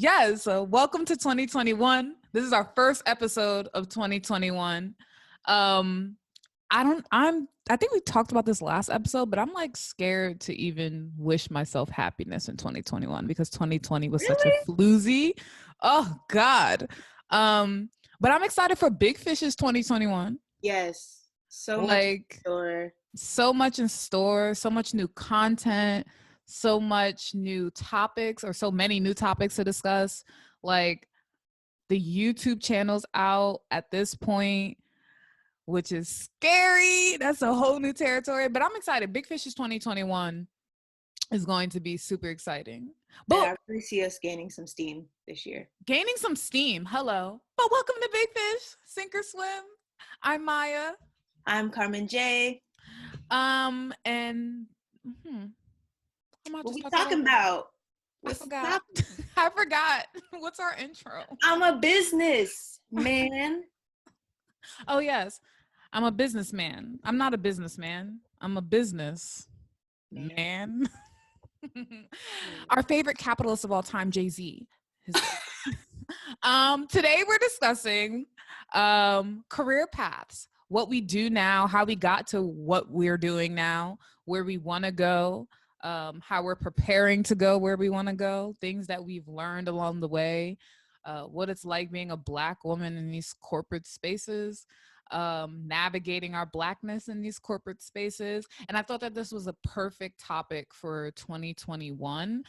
Yes, so welcome to 2021. This is our first episode of 2021. I think we talked about this last episode, but I'm like scared to even wish myself happiness in 2021 because 2020 was such a Really? floozy. Oh God. But I'm excited for Big Fish's 2021. Yes. So much in Like store. so much in store, so much new content, so much new topics, or so many new topics to discuss. Like the YouTube channel's out at this point, which is scary. That's a whole new territory, but I'm excited. Big Fish's 2021 is going to be super exciting. And But I really see us gaining some steam this year. gaining some steam. Hello. But welcome to Big Fish, Sink or Swim. I'm Maya. I'm Carmen J. And I'm What we talking about? I forgot. I forgot. What's our intro? I'm a business man. Oh, yes. I'm a businessman. I'm not a businessman. I'm a business man. Our favorite capitalist of all time, Jay-Z. Today we're discussing career paths, what we do now, how we got to what we're doing now, where we want to go, how we're preparing to go where we want to go, things that we've learned along the way, what it's like being a Black woman in these corporate spaces, navigating our Blackness in these corporate spaces. And I thought that this was a perfect topic for 2021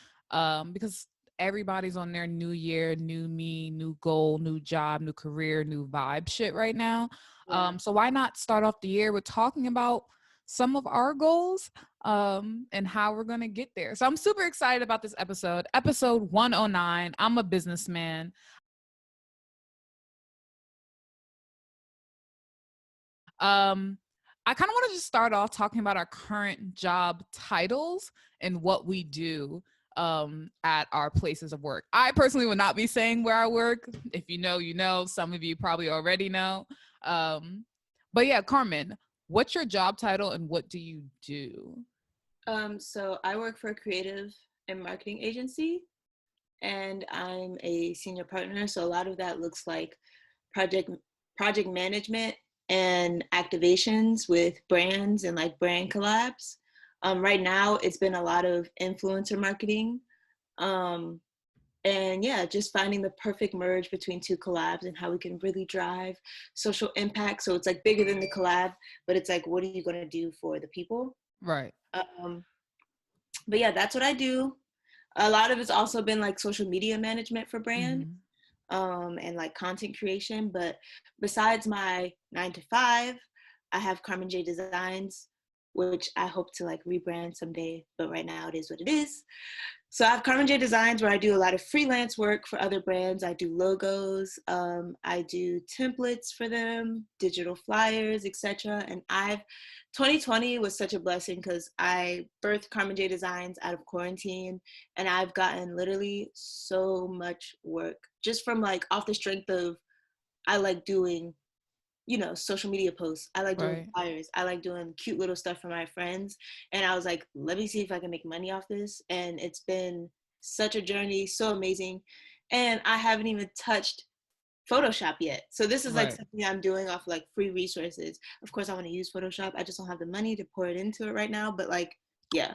because everybody's on their new year, new me, new goal, new job, new career, new vibe shit right now. Yeah. So why not start off the year with talking about some of our goals and how we're going to get there. So I'm super excited about this episode 109. I'm a businessman. I kind of want to just start off talking about our current job titles and what we do at our places of work. I personally will not be saying where I work. If you know, you know. Some of you probably already know. But yeah, Carmen, what's your job title and what do you do? So I work for a creative and marketing agency, and I'm a senior partner. So a lot of that looks like project management and activations with brands and like brand collabs. Right now, it's been a lot of influencer marketing. And yeah, just finding the perfect merge between two collabs and how we can really drive social impact. So it's like bigger than the collab, but it's like, what are you going to do for the people? Right. But yeah, that's what I do. A lot of it's also been like social media management for brands. And like content creation. But besides my 9 to 5, I have Carmen J Designs, which I hope to like rebrand someday, but right now it is what it is. So I have Carmen J Designs, where I do a lot of freelance work for other brands. I do logos, I do templates for them, digital flyers, etc. And 2020 was such a blessing because I birthed Carmen J Designs out of quarantine, and I've gotten literally so much work just from like off the strength of I like doing, social media posts. I like doing flyers. I like doing cute little stuff for my friends. And I was like, let me see if I can make money off this. And it's been such a journey, so amazing. And I haven't even touched Photoshop yet. So this is like something I'm doing off like free resources. Of course, I want to use Photoshop. I just don't have the money to pour it into it right now. But like, yeah,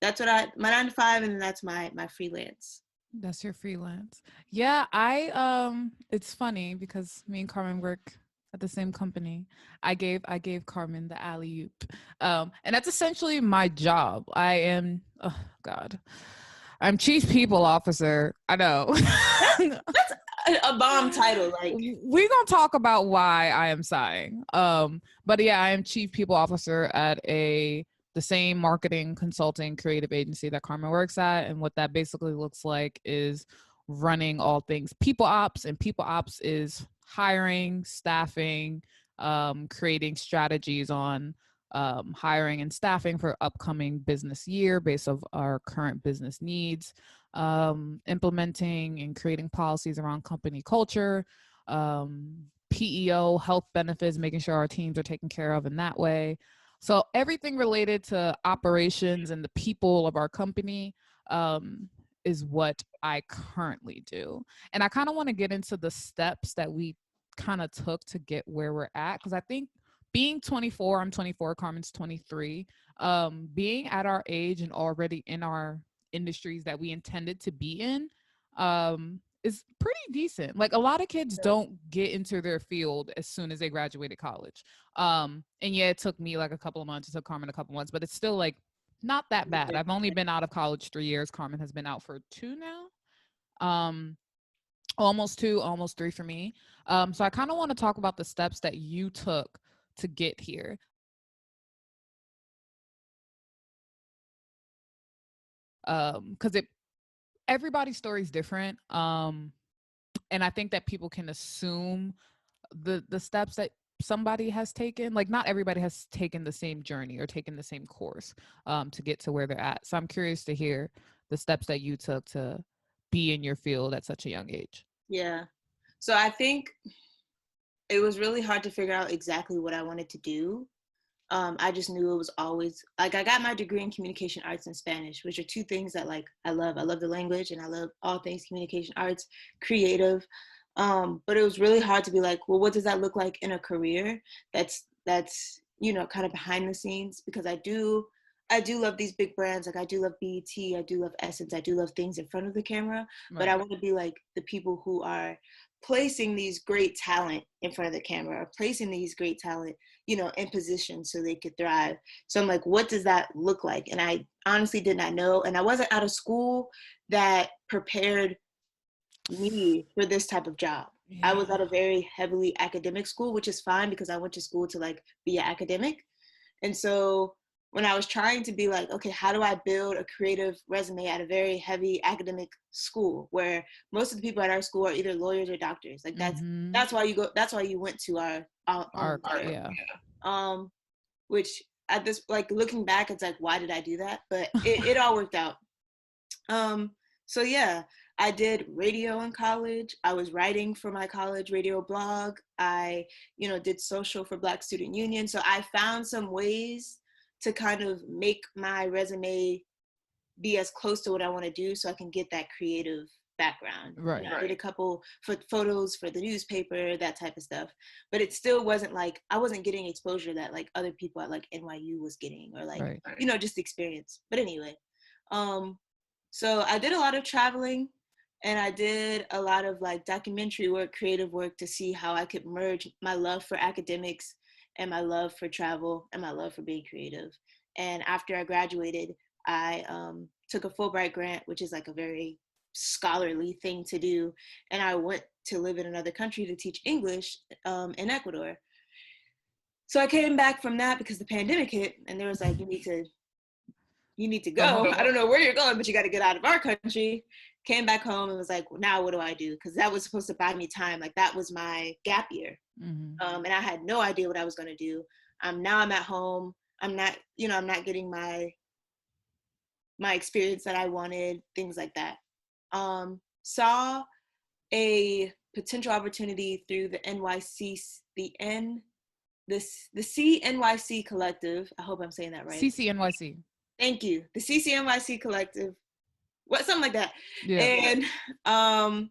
that's what my 9 to 5, and then that's my freelance. That's your freelance. Yeah, it's funny because me and Carmen work at the same company. I gave Carmen the alley-oop. And that's essentially my job. I am, oh God, I'm chief people officer. I know. That's a bomb title. Like, we're gonna talk about why I am sighing. But yeah, I am chief people officer at the same marketing consulting creative agency that Carmen works at. And what that basically looks like is running all things people ops, and people ops is hiring, staffing, creating strategies on hiring and staffing for upcoming business year based on our current business needs, implementing and creating policies around company culture, PEO, health benefits, making sure our teams are taken care of in that way. So everything related to operations and the people of our company is what I currently do. And I kind of want to get into the steps that we kind of took to get where we're at. Because I think being 24, I'm 24, Carmen's 23, being at our age and already in our industries that we intended to be in, is pretty decent. Like a lot of kids don't get into their field as soon as they graduated college. And yeah, it took me like a couple of months, it took Carmen a couple of months, but it's still like not that bad. I've only been out of college 3 years. Carmen has been out for 2 now. Almost 2, almost 3 for me. So I kind of want to talk about the steps that you took to get here. Because everybody's story is different. And I think that people can assume the steps that somebody has taken. Like not everybody has taken the same journey or taken the same course to get to where they're at. So I'm curious to hear the steps that you took to be in your field at such a young age. Yeah. So I think it was really hard to figure out exactly what I wanted to do. I just knew it was always like I got my degree in communication arts and Spanish, which are 2 things that like I love. I love the language and I love all things communication arts, creative. But it was really hard to be like, well, what does that look like in a career that's you know, kind of behind the scenes, because I do love these big brands. Like I do love BET, I do love Essence, I do love things in front of the camera, Right. but I want to be like the people who are placing these great talent in front of the camera, or placing these great talent, you know, in position so they could thrive. So I'm like, what does that look like? And I honestly did not know. And I wasn't out of school that prepared me for this type of job. Yeah. I was at a very heavily academic school, which is fine because I went to school to like be an academic. And so when I was trying to be like, okay, how do I build a creative resume at a very heavy academic school where most of the people at our school are either lawyers or doctors? Like that's why you go. That's why you went to our yeah. Which at this, like looking back, it's like, why did I do that? But it all worked out. So yeah, I did radio in college. I was writing for my college radio blog. I, you know, did social for Black Student Union. So I found some ways to kind of make my resume be as close to what I want to do so I can get that creative background. Right. You know, I did a couple photos for the newspaper, that type of stuff. But it still wasn't like, I wasn't getting exposure that like other people at like NYU was getting, or like, right. You know, just experience. But anyway, so I did a lot of traveling, and I did a lot of like documentary work, creative work, to see how I could merge my love for academics and my love for travel and my love for being creative. And after I graduated, I took a Fulbright grant, which is like a very scholarly thing to do. And I went to live in another country to teach English in Ecuador. So I came back from that because the pandemic hit, and there was like, you need to go. I don't know where you're going, but you got to get out of our country. Came back home and was like, well, now what do I do? Because that was supposed to buy me time. Like that was my gap year. And I had no idea what I was going to do. Now I'm at home. I'm not getting my experience that I wanted, things like that. Saw a potential opportunity through the CNYC collective. I hope I'm saying that right. CCNYC. Thank you. The CCNYC collective, something like that. Yeah. And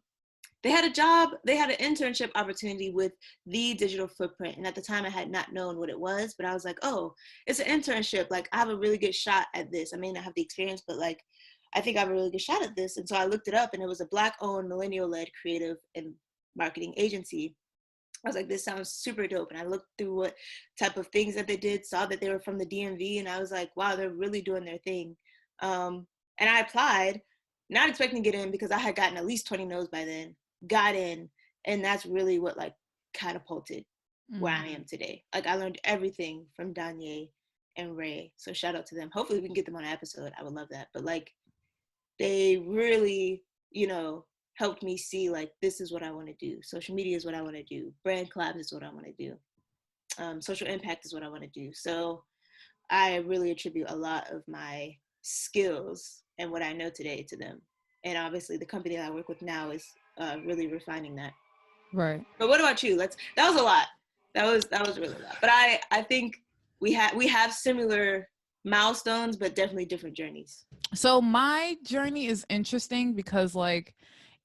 they had an internship opportunity with The Digital Footprint. And at the time I had not known what it was, but I was like, oh, it's an internship. Like I have a really good shot at this. I may not have the experience, but like, I think I have a really good shot at this. And so I looked it up, and it was a Black-owned, millennial-led creative and marketing agency. I was like, this sounds super dope. And I looked through what type of things that they did, saw that they were from the DMV, and I was like, wow, they're really doing their thing. And I applied, not expecting to get in because I had gotten at least 20 no's by then, got in, and that's really what like catapulted where I am today. Like I learned everything from Danye and Ray. So shout out to them. Hopefully we can get them on an episode. I would love that. But like they really, you know, helped me see like, this is what I want to do. Social media is what I want to do. Brand collabs is what I want to do. Social impact is what I want to do. So I really attribute a lot of my skills and what I know today to them. And obviously the company that I work with now is really refining that. Right. But what about you? That was a lot. That was really a lot. But I think we have similar milestones, but definitely different journeys. So my journey is interesting because like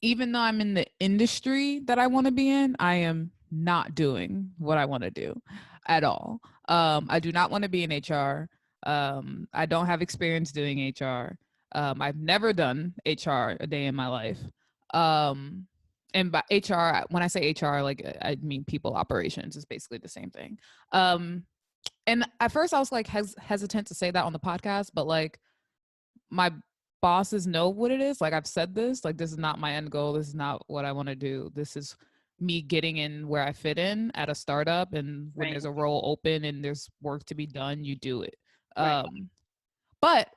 even though I'm in the industry that I want to be in, I am not doing what I want to do at all. I do not want to be in HR. I don't have experience doing HR. I've never done HR a day in my life. And by HR, when I say HR, like I mean people operations is basically the same thing. And at first I was like hesitant to say that on the podcast, but like my bosses know what it is. Like I've said this, like this is not my end goal. This is not what I want to do. This is me getting in where I fit in at a startup. And when Right. there's a role open and there's work to be done, you do it. Right. But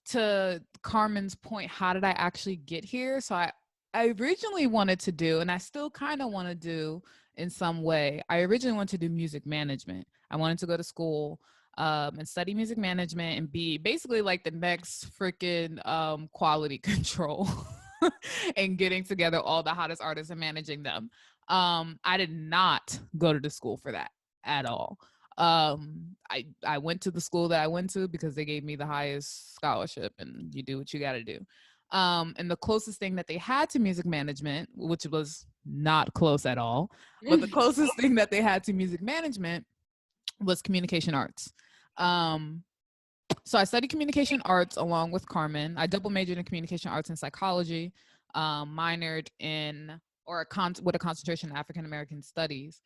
to Carmen's point, how did I actually get here? So I originally wanted to do, and I still kind of want to do in some way. I originally wanted to do music management. I wanted to go to school and study music management and be basically like the next freaking quality control and getting together all the hottest artists and managing them. I did not go to the school for that at all. I went to the school that I went to because they gave me the highest scholarship, and you do what you got to do. And the closest thing that they had to music management, which was not close at all, but the closest thing that they had to music management was communication arts. So I studied communication arts along with Carmen. I double majored in communication arts and psychology, minored in with a concentration in African American studies.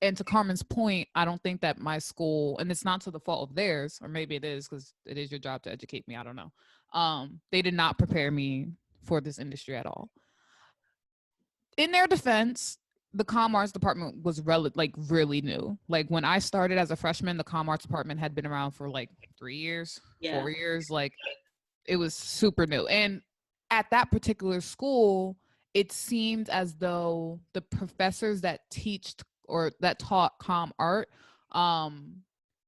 And to Carmen's point, I don't think that my school, and it's not to the fault of theirs, or maybe it is because it is your job to educate me. I don't know. They did not prepare me for this industry at all. In their defense, the comm arts department was really new. Like when I started as a freshman, the comm arts department had been around for like 3 years, Yeah. 4 years. Like it was super new. And at that particular school, it seemed as though the professors that teached or that taught comm art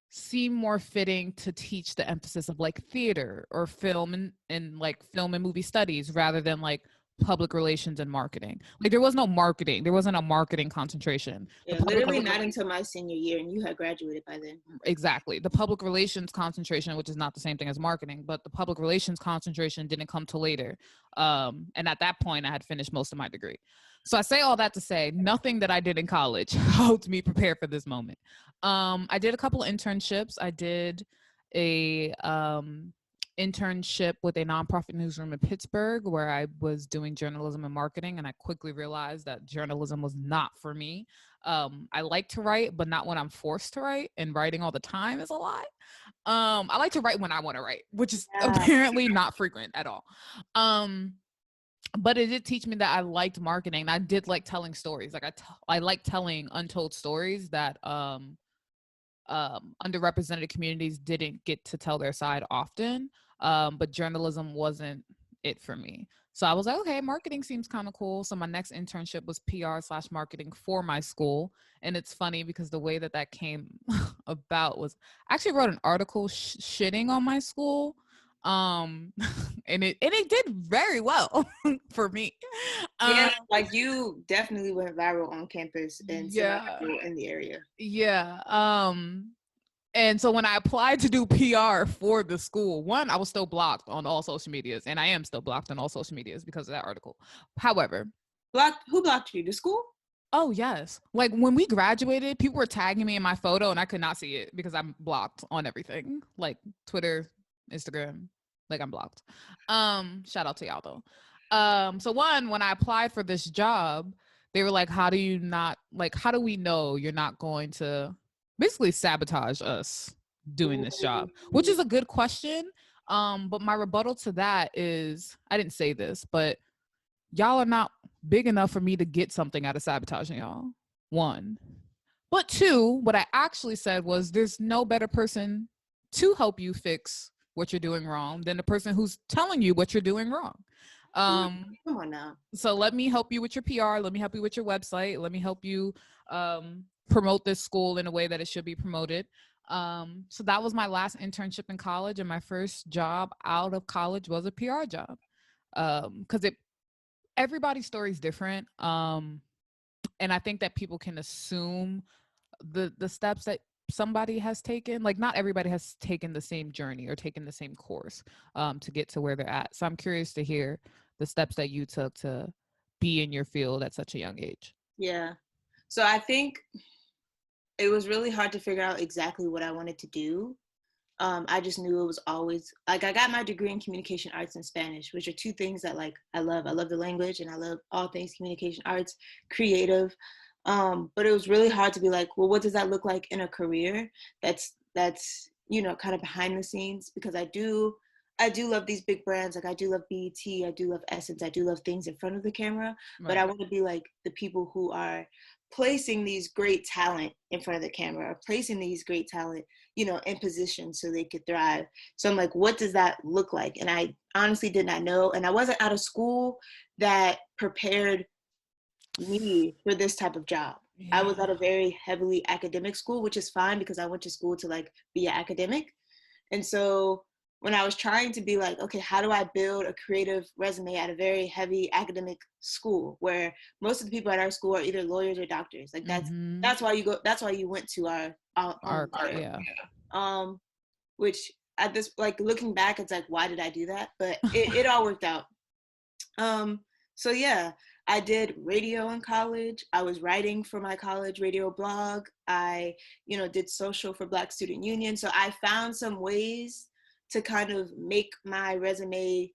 seem more fitting to teach the emphasis of like theater or film and like film and movie studies rather than like public relations and marketing. Like there was no marketing. There wasn't a marketing concentration. Yeah, literally not until my senior year, and you had graduated by then. Exactly. The public relations concentration, which is not the same thing as marketing, but the public relations concentration didn't come till later. And at that point, I had finished most of my degree. So I say all that to say nothing that I did in college helped me prepare for this moment. I did a couple of internships. I did a internship with a nonprofit newsroom in Pittsburgh where I was doing journalism and marketing, and I quickly realized that journalism was not for me. I like to write, but not when I'm forced to write, and writing all the time is a lot. I like to write when I want to write, which is apparently not frequent at all. But it did teach me that I liked marketing. I did like telling stories. Like I like telling untold stories that underrepresented communities didn't get to tell their side often. But journalism wasn't it for me. So I was like, okay, marketing seems kind of cool. So my next internship was PR/marketing for my school. And it's funny because the way that that came about was I actually wrote an article shitting on my school. And it did very well for me. Yeah, like you definitely went viral on campus and yeah, in the area. Yeah. And so when I applied to do PR for the school, one, I was still blocked on all social medias, and I am still blocked on all social medias because of that article. However, who blocked you? The school? Oh, yes. Like when we graduated, people were tagging me in my photo and I could not see it because I'm blocked on everything. Like Twitter, Instagram, like I'm blocked. Shout out to y'all though. So one, when I applied for this job, they were like, how do we know you're not going to basically sabotage us doing this job? Which is a good question. But my rebuttal to that is I didn't say this, but y'all are not big enough for me to get something out of sabotaging y'all. One. But two, what I actually said was there's no better person to help you fix what you're doing wrong than the person who's telling you what you're doing wrong. Come on now. So let me help you with your PR. Let me help you with your website. Let me help you promote this school in a way that it should be promoted. So that was my last internship in college, and my first job out of college was a PR job. Because everybody's story is different. And I think that people can assume the steps that somebody has taken. Like, not everybody has taken the same journey or taken the same course to get to where they're at. So I'm curious to hear the steps that you took to be in your field at such a young age. Yeah. So I think it was really hard to figure out exactly what I wanted to do. I just knew it was always like, I got my degree in communication arts and Spanish, which are two things that like I love. I love the language and I love all things communication arts, creative. But it was really hard to be like, well, what does that look like in a career that's kind of behind the scenes? Because I do love these big brands. Like I do love BET, I do love Essence, I do love things in front of the camera, Right. but I want to be like the people who are placing these great talent in front of the camera, or placing these great talent, in position so they could thrive. So I'm like, what does that look like? And I honestly did not know. And I wasn't out of school that prepared me for this type of job. I was at a very heavily academic school, which is fine because I went to school to like be an academic. And so when I was trying to be like, okay, how do I build a creative resume at a very heavy academic school where most of the people at our school are either lawyers or doctors? Like that's why you go. That's why you went to our yeah. Which at this, like looking back, it's like, why did I do that? But it all worked out. So yeah, I did radio in college. I was writing for my college radio blog. I, did social for Black Student Union. So I found some ways to kind of make my resume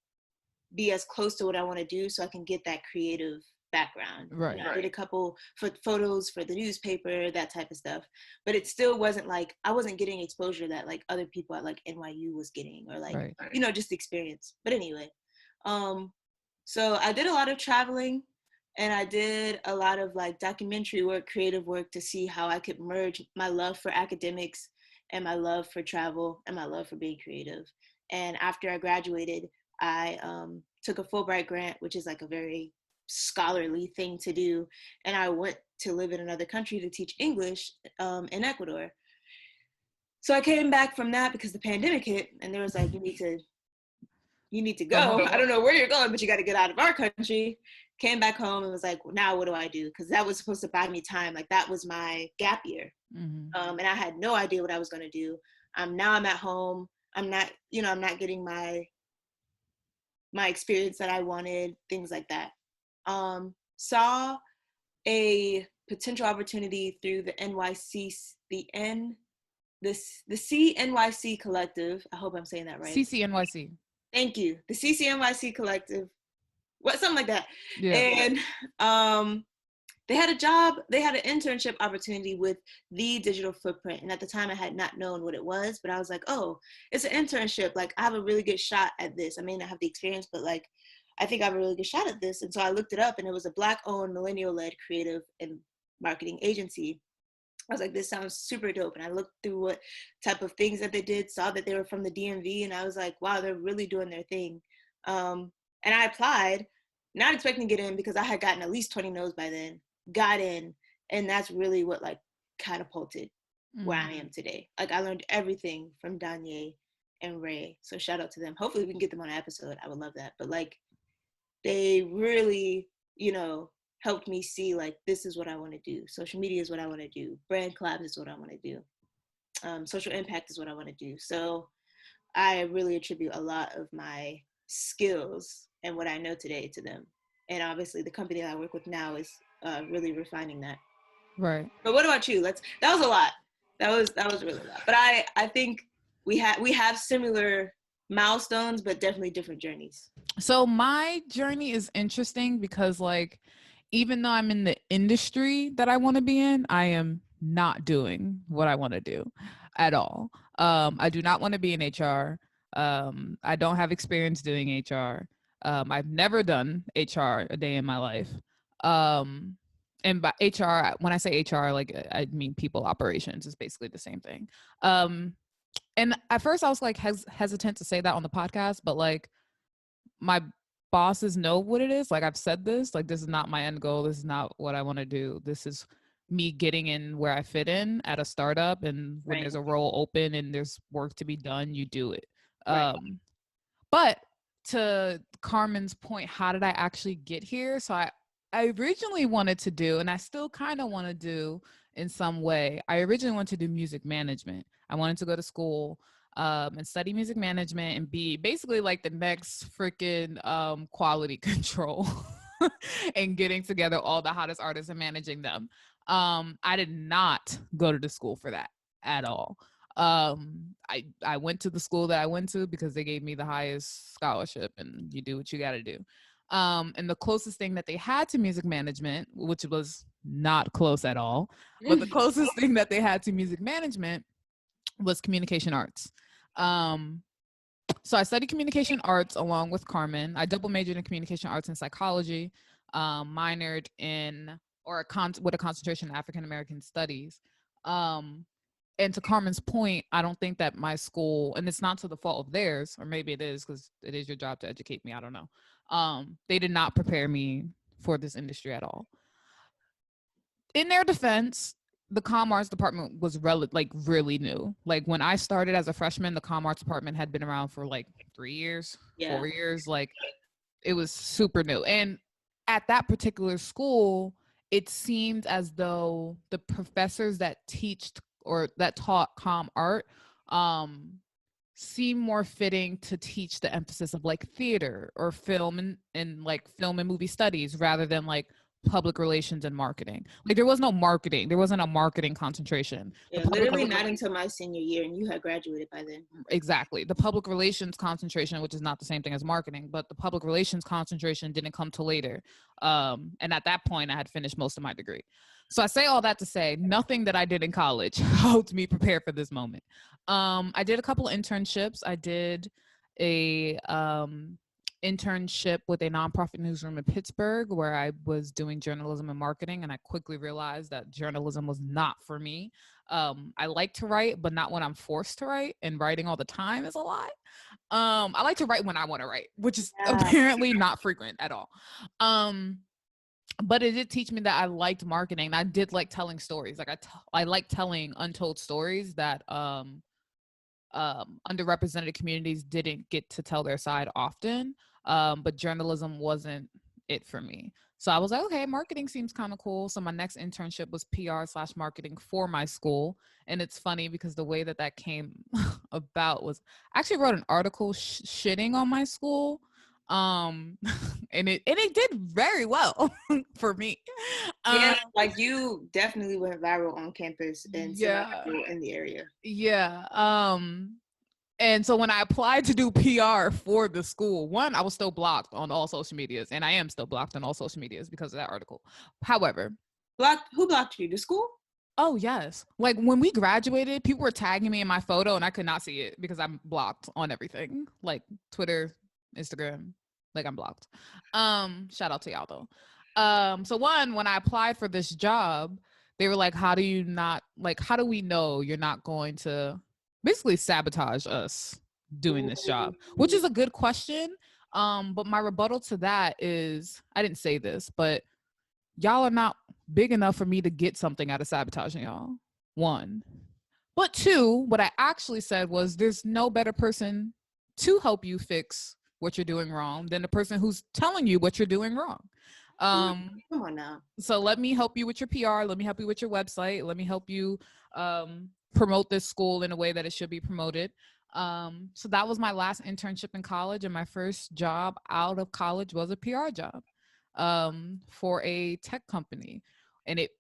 be as close to what I want to do so I can get that creative background. Right. I did a couple photos for the newspaper, that type of stuff. But it still wasn't like, I wasn't getting exposure that like other people at like NYU was getting, or like, just experience. But anyway, so I did a lot of traveling, and I did a lot of like documentary work, creative work, to see how I could merge my love for academics and my love for travel and my love for being creative. And after I graduated, I took a Fulbright grant, which is like a very scholarly thing to do. And I went to live in another country to teach English in Ecuador. So I came back from that because the pandemic hit, and there was like, you need to go. I don't know where you're going, but you got to get out of our country. Came back home and was like, well, now what do I do? Because that was supposed to buy me time. Like that was my gap year. And I had no idea what I was going to do. Now I'm at home. I'm not getting my experience that I wanted, things like that. Saw a potential opportunity through the NYC, the CNYC collective. I hope I'm saying that right. CCNYC. Thank you. The CCNYC collective, something like that. Yeah. And they had an internship opportunity with the Digital Footprint. And at the time I had not known what it was, but I was like, oh, it's an internship. Like I have a really good shot at this. I may not have the experience, but like, I think I have a really good shot at this. And so I looked it up, and it was a Black-owned, millennial-led creative and marketing agency. I was like, this sounds super dope. And I looked through what type of things that they did, saw that they were from the DMV. And I was like, wow, they're really doing their thing. And I applied, not expecting to get in because I had gotten at least 20 no's by then, got in. And that's really what like catapulted where I am today. Like I learned everything from Danye and Ray. So shout out to them. Hopefully we can get them on an episode. I would love that. But like, they really, helped me see like, this is what I want to do. Social media is what I want to do. Brand collabs is what I want to do. Social impact is what I want to do. So I really attribute a lot of my skills and what I know today to them. And obviously the company that I work with now is really refining that. Right. But what about you? That was a lot. That was really a lot. But I think we have similar milestones, but definitely different journeys. So my journey is interesting because like, even though I'm in the industry that I want to be in, I am not doing what I want to do at all. I do not want to be in HR. I don't have experience doing HR. I've never done HR a day in my life. And by HR, when I say HR, like I mean people operations is basically the same thing. And at first I was like hesitant to say that on the podcast, but like my bosses know what it is. Like I've said this, like this is not my end goal. This is not what I want to do. This is me getting in where I fit in at a startup. And when there's a role open and there's work to be done, you do it. But to Carmen's point, how did I actually get here? So I originally wanted to do, and I still kind of want to do in some way. I originally wanted to do music management. I wanted to go to school and study music management and be basically like the next freaking quality control and getting together all the hottest artists and managing them. I did not go to the school for that at all. I went to the school that I went to because they gave me the highest scholarship, and you do what you got to do. And the closest thing that they had to music management, which was not close at all, but the closest thing that they had to music management was communication arts. So I studied communication arts along with Carmen. I double majored in communication arts and psychology, minored in with a concentration in African American studies. And to Carmen's point, I don't think that my school, and it's not to the fault of theirs, or maybe it is because it is your job to educate me. I don't know. They did not prepare me for this industry at all. In their defense, the comm arts department was really new. Like when I started as a freshman, the comm arts department had been around for like 3 years, 4 years. Like it was super new. And at that particular school, it seemed as though the professors that taught comm art seem more fitting to teach the emphasis of like theater or film and like film and movie studies rather than like public relations and marketing. Like there was no marketing. There wasn't a marketing concentration. Yeah, literally not until my senior year, and you had graduated by then. Exactly. The public relations concentration, which is not the same thing as marketing, but the public relations concentration didn't come till later. And at that point, I had finished most of my degree. So I say all that to say nothing that I did in college helped me prepare for this moment. I did a couple of internships. I did a internship with a nonprofit newsroom in Pittsburgh where I was doing journalism and marketing, and I quickly realized that journalism was not for me. I like to write, but not when I'm forced to write, and writing all the time is a lot. I like to write when I want to write, which is apparently not frequent at all. But it did teach me that I liked marketing. I did like telling stories. Like I like telling untold stories that underrepresented communities didn't get to tell their side often. But journalism wasn't it for me. So I was like, okay, marketing seems kind of cool. So my next internship was PR/marketing for my school. And it's funny because the way that came about was I actually wrote an article shitting on my school. And it did very well for me. Yeah, like you definitely went viral on campus and in the area. Yeah. And so when I applied to do PR for the school, one, I was still blocked on all social medias, and I am still blocked on all social medias because of that article. However, who blocked you? The school? Oh, yes. Like when we graduated, people were tagging me in my photo and I could not see it because I'm blocked on everything. Like Twitter, Instagram, like I'm blocked. Shout out to y'all though. So one, when I applied for this job, they were like, how do we know you're not going to basically sabotage us doing this job? Which is a good question. But my rebuttal to that is, I didn't say this, but y'all are not big enough for me to get something out of sabotaging y'all. One. But two, what I actually said was there's no better person to help you fix what you're doing wrong than the person who's telling you what you're doing wrong. Come on now. So let me help you with your PR. Let me help you with your website. Let me help you promote this school in a way that it should be promoted. So that was my last internship in college, and my first job out of college was a PR job for a tech company, and it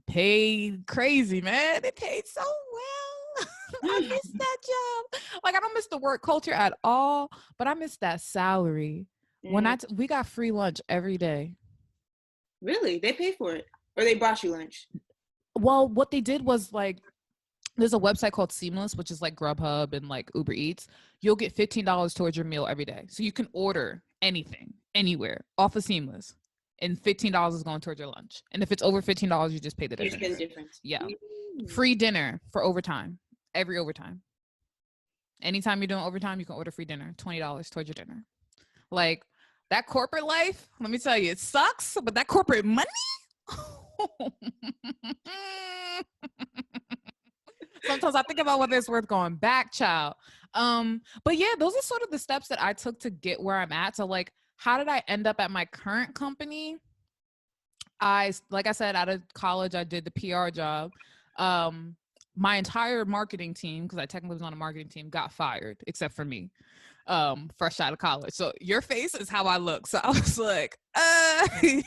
paid crazy, man. It paid so well. I miss that job. Like, I don't miss the work culture at all, but I miss that salary. When we got free lunch every day. Really? They paid for it, or they brought you lunch? Well, what they did was, like, there's a website called Seamless, which is like Grubhub and like Uber Eats. You'll get $15 towards your meal every day. So you can order anything, anywhere, off of Seamless. And $15 is going towards your lunch. And if it's over $15, you just pay the difference. You just pay the difference. Yeah. Free dinner for overtime. Every overtime. Anytime you're doing overtime, you can order free dinner. $20 towards your dinner. Like, that corporate life, let me tell you, it sucks. But that corporate money? Sometimes I think about whether it's worth going back, child. But yeah, those are sort of the steps that I took to get where I'm at. So, like, how did I end up at my current company? like I said, out of college, I did the PR job. My entire marketing team, because I technically was on a marketing team, got fired except for me. Fresh out of college. So your face is how I look. So I was like, okay.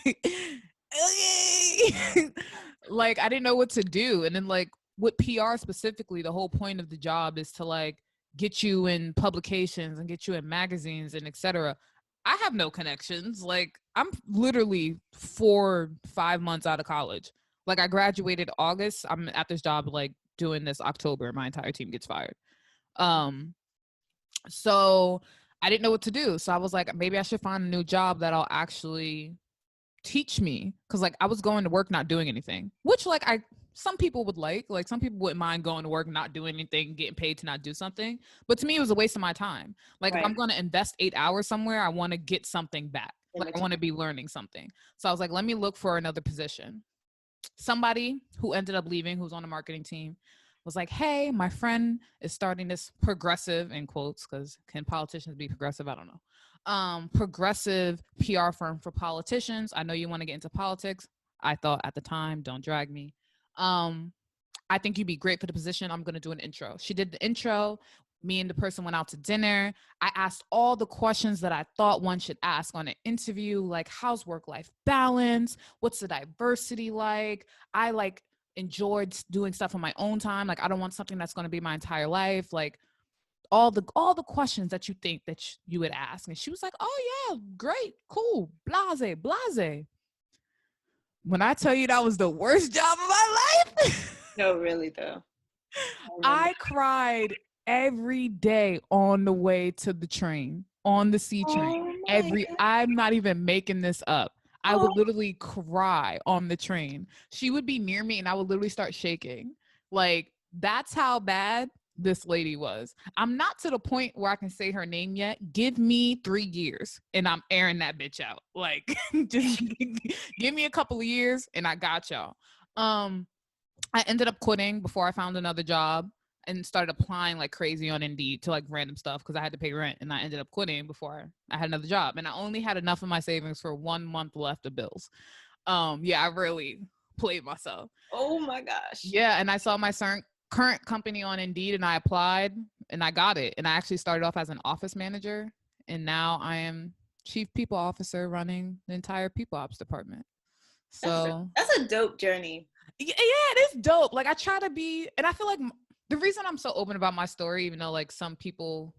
Like I didn't know what to do. And then like with PR specifically, the whole point of the job is to like get you in publications and get you in magazines and etc. I have no connections. Like I'm literally 4-5 months out of college. Like I graduated August. I'm at this job like doing this October. My entire team gets fired. So I didn't know what to do. So I was like, maybe I should find a new job that'll actually teach me. Cause like I was going to work, not doing anything, which like some people would like some people wouldn't mind going to work, not doing anything, getting paid to not do something. But to me, it was a waste of my time. Like if I'm going to invest 8 hours somewhere, I want to get something back. Like I want to be learning something. So I was like, let me look for another position. Somebody who ended up leaving, who's on the marketing team, was like, hey, my friend is starting this progressive, in quotes, because can politicians be progressive? I don't know. Progressive PR firm for politicians. I know you want to get into politics. I thought at the time, don't drag me. I think you'd be great for the position. I'm going to do an intro. She did the intro. Me and the person went out to dinner. I asked all the questions that I thought one should ask on an interview, like how's work-life balance? What's the diversity like? I like enjoyed doing stuff on my own time. Like I don't want something that's going to be my entire life. Like all the questions that you think that you would ask. And she was like, oh yeah, great, cool, blase. When I tell you that was the worst job of my life. No, really though. I cried every day on the way to the train, on the C train. I'm not even making this up. I would literally cry on the train. She would be near me and I would literally start shaking. Like that's how bad this lady was. I'm not to the point where I can say her name yet. Give me 3 years and I'm airing that bitch out. Like just give me a couple of years and I got y'all. I ended up quitting before I found another job and started applying like crazy on Indeed to like random stuff because I had to pay rent, and I ended up quitting before I had another job, and I only had enough of my savings for 1 month left of bills. Yeah, I really played myself. Oh my gosh. Yeah, and I saw my current company on Indeed and I applied and I got it, and I actually started off as an office manager, and now I am chief people officer running the entire people ops department. So that's a dope journey. Yeah, it is dope. Like I try to be, and I feel like the reason I'm so open about my story, even though like some people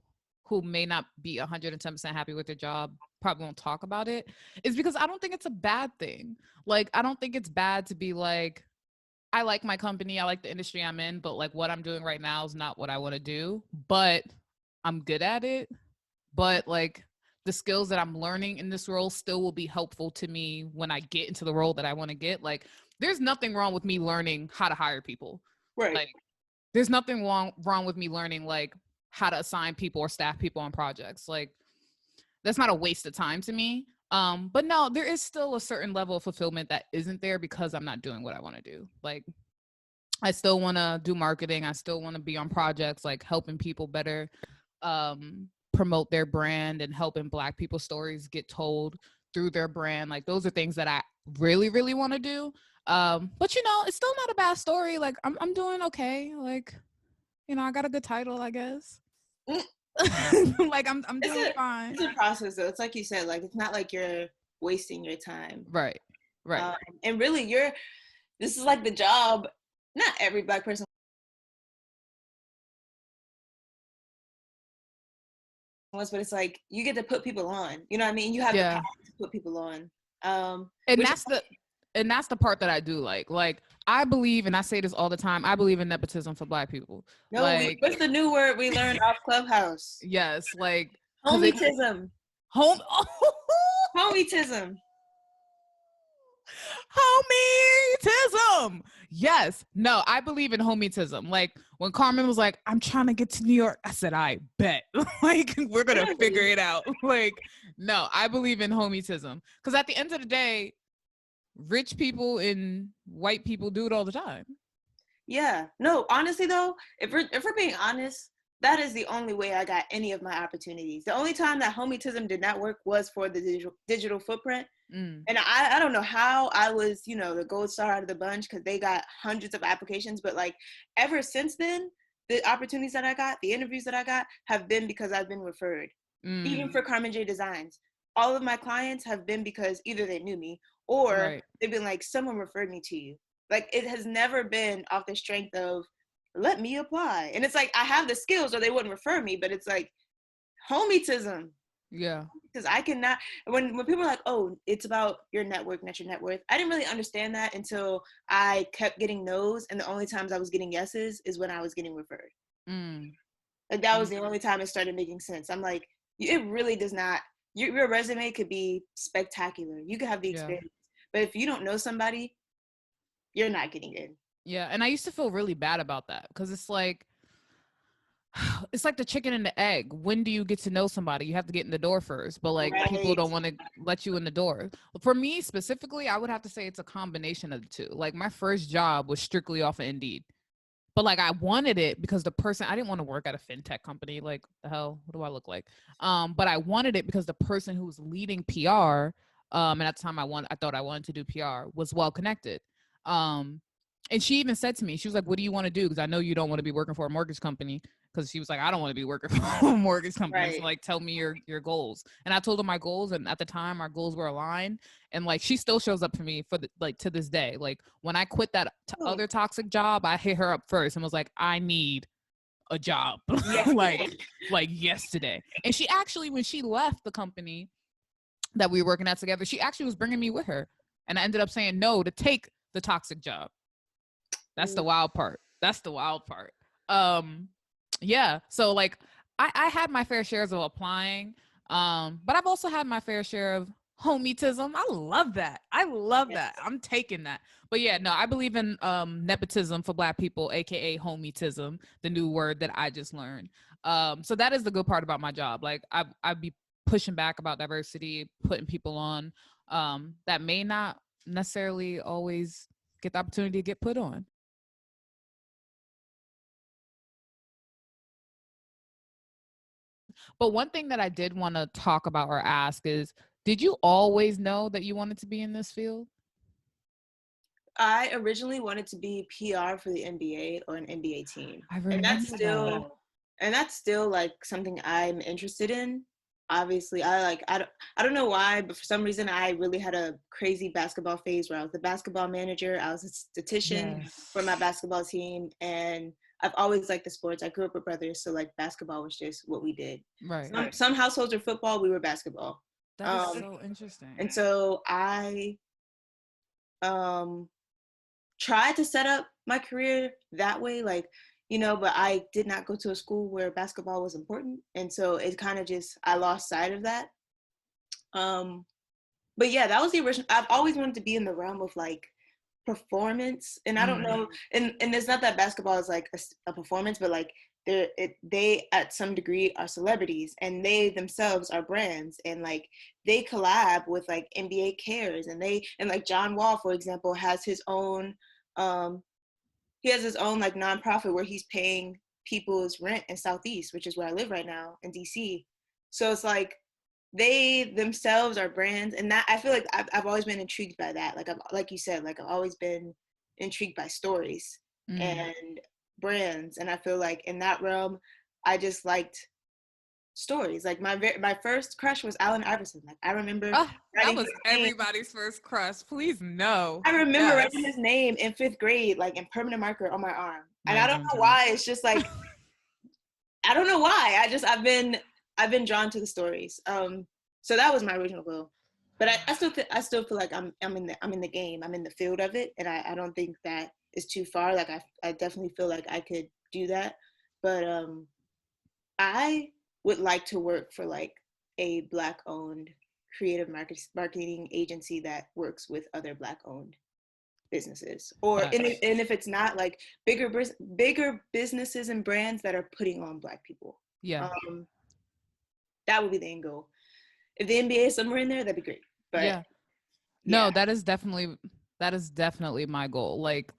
who may not be 110% happy with their job probably won't talk about it, is because I don't think it's a bad thing. Like I don't think it's bad to be like, I like my company, I like the industry I'm in, but like what I'm doing right now is not what I want to do, but I'm good at it. But like the skills that I'm learning in this role still will be helpful to me when I get into the role that I want to get. Like there's nothing wrong with me learning how to hire people. Right. Like there's nothing wrong with me learning like how to assign people or staff people on projects. Like that's not a waste of time to me. But no, there is still a certain level of fulfillment that isn't there because I'm not doing what I want to do. Like I still want to do marketing. I still want to be on projects like helping people better promote their brand and helping Black people's stories get told through their brand. Like those are things that I really, really want to do. But you know, it's still not a bad story. Like I'm doing okay. Like, you know, I got a good title, I guess. Like I'm doing fine. It's a process though. It's like you said, like it's not like you're wasting your time. Right. And really this is like the job. Not every Black person wants, but it's like you get to put people on. You know what I mean? You have the power to put people on. And that's the part that I do like. Like I believe, and I say this all the time, I believe in nepotism for Black people. No, like, what's the new word we learned off Clubhouse? Yes, like Homietisim. Homietisim. Homietisim. Yes. No, I believe in homietisim. Like when Carmen was like, I'm trying to get to New York, I said, I bet. Like we're going to figure it out. Like, no, I believe in homietisim. Because at the end of the day, rich people and white people do it all the time. Yeah. No, honestly though, if we're being honest, that is the only way I got any of my opportunities. The only time that homietisim did not work was for the digital footprint. And I don't know how I was, you know, the gold star out of the bunch, because they got hundreds of applications. But like ever since then, the opportunities that I got, the interviews that I got have been because I've been referred. Even for Carmen J Designs, all of my clients have been because either they knew me or they've been like, someone referred me to you. Like it has never been off the strength of, let me apply. And it's like, I have the skills or they wouldn't refer me, but it's like Homietisim. Yeah. Because I cannot, when people are like, oh, it's about your network, not your net worth. I didn't really understand that until I kept getting no's. And the only times I was getting yeses is when I was getting referred. Like that was the only time it started making sense. I'm like, it really does not, your resume could be spectacular. You could have the experience. But if you don't know somebody, you're not getting in. Yeah. And I used to feel really bad about that because it's like the chicken and the egg. When do you get to know somebody? You have to get in the door first, but like people don't want to let you in the door. For me specifically, I would have to say it's a combination of the two. Like my first job was strictly off of Indeed, but like I wanted it because the person, I didn't want to work at a fintech company. Like the hell, what do I look like? But I wanted it because the person who was leading PR, and at the time I thought I wanted to do PR, was well connected. And she even said to me, she was like, what do you want to do? Because I know you don't want to be working for a mortgage company. Because she was like, I don't want to be working for a mortgage company. So like, tell me your goals. And I told her my goals. And at the time, our goals were aligned. And like, she still shows up for me for to this day. Like when I quit that other toxic job, I hit her up first and was like, I need a job. like yesterday. And she actually, when she left the company that we were working at together, she actually was bringing me with her. And I ended up saying no to take the toxic job. That's the wild part. Yeah. So like I had my fair shares of applying. But I've also had my fair share of Homietisim. I love that. I'm taking that. But yeah, no, I believe in nepotism for Black people, aka Homietisim, the new word that I just learned. So that is the good part about my job. Like I'd be pushing back about diversity, putting people on that may not necessarily always get the opportunity to get put on. But one thing that I did want to talk about or ask is, did you always know that you wanted to be in this field? I originally wanted to be PR for the NBA or an NBA team. I remember and that's still like something I'm interested in. Obviously, I don't know why, but for some reason I really had a crazy basketball phase where I was the basketball manager, I was a statistician for my basketball team, and I've always liked the sports. I grew up with brothers, so like basketball was just what we did. Right. Some households were football, we were basketball. That is so interesting. And so I tried to set up my career that way, like, you know, but I did not go to a school where basketball was important. And so it kind of just, I lost sight of that. But yeah, that was the original. I've always wanted to be in the realm of like performance. And I don't know, and it's not that basketball is like a performance, but like they at some degree are celebrities, and they themselves are brands, and like they collab with like NBA Cares, and like John Wall, for example, has his own he has his own like nonprofit where he's paying people's rent in Southeast, which is where I live right now in DC. So it's like they themselves are brands, and that I feel like I've always been intrigued by that. Like you said, like I've always been intrigued by stories and brands, and I feel like in that realm, I just liked stories. Like my first crush was Allen Iverson. Like I remember that was everybody's first crush. Please no. I remember writing his name in 5th grade, like in permanent marker on my arm. And I don't know why. It's just like I don't know why. I've been drawn to the stories. So that was my original goal. But I still feel like I'm in the game. I'm in the field of it, and I don't think that is too far. Like I definitely feel like I could do that. But I would like to work for like a Black-owned creative marketing agency that works with other Black-owned businesses, or and if it's not, like bigger businesses and brands that are putting on Black people. That would be the end goal. If the NBA is somewhere in there, that'd be great. But no, that is definitely my goal. Like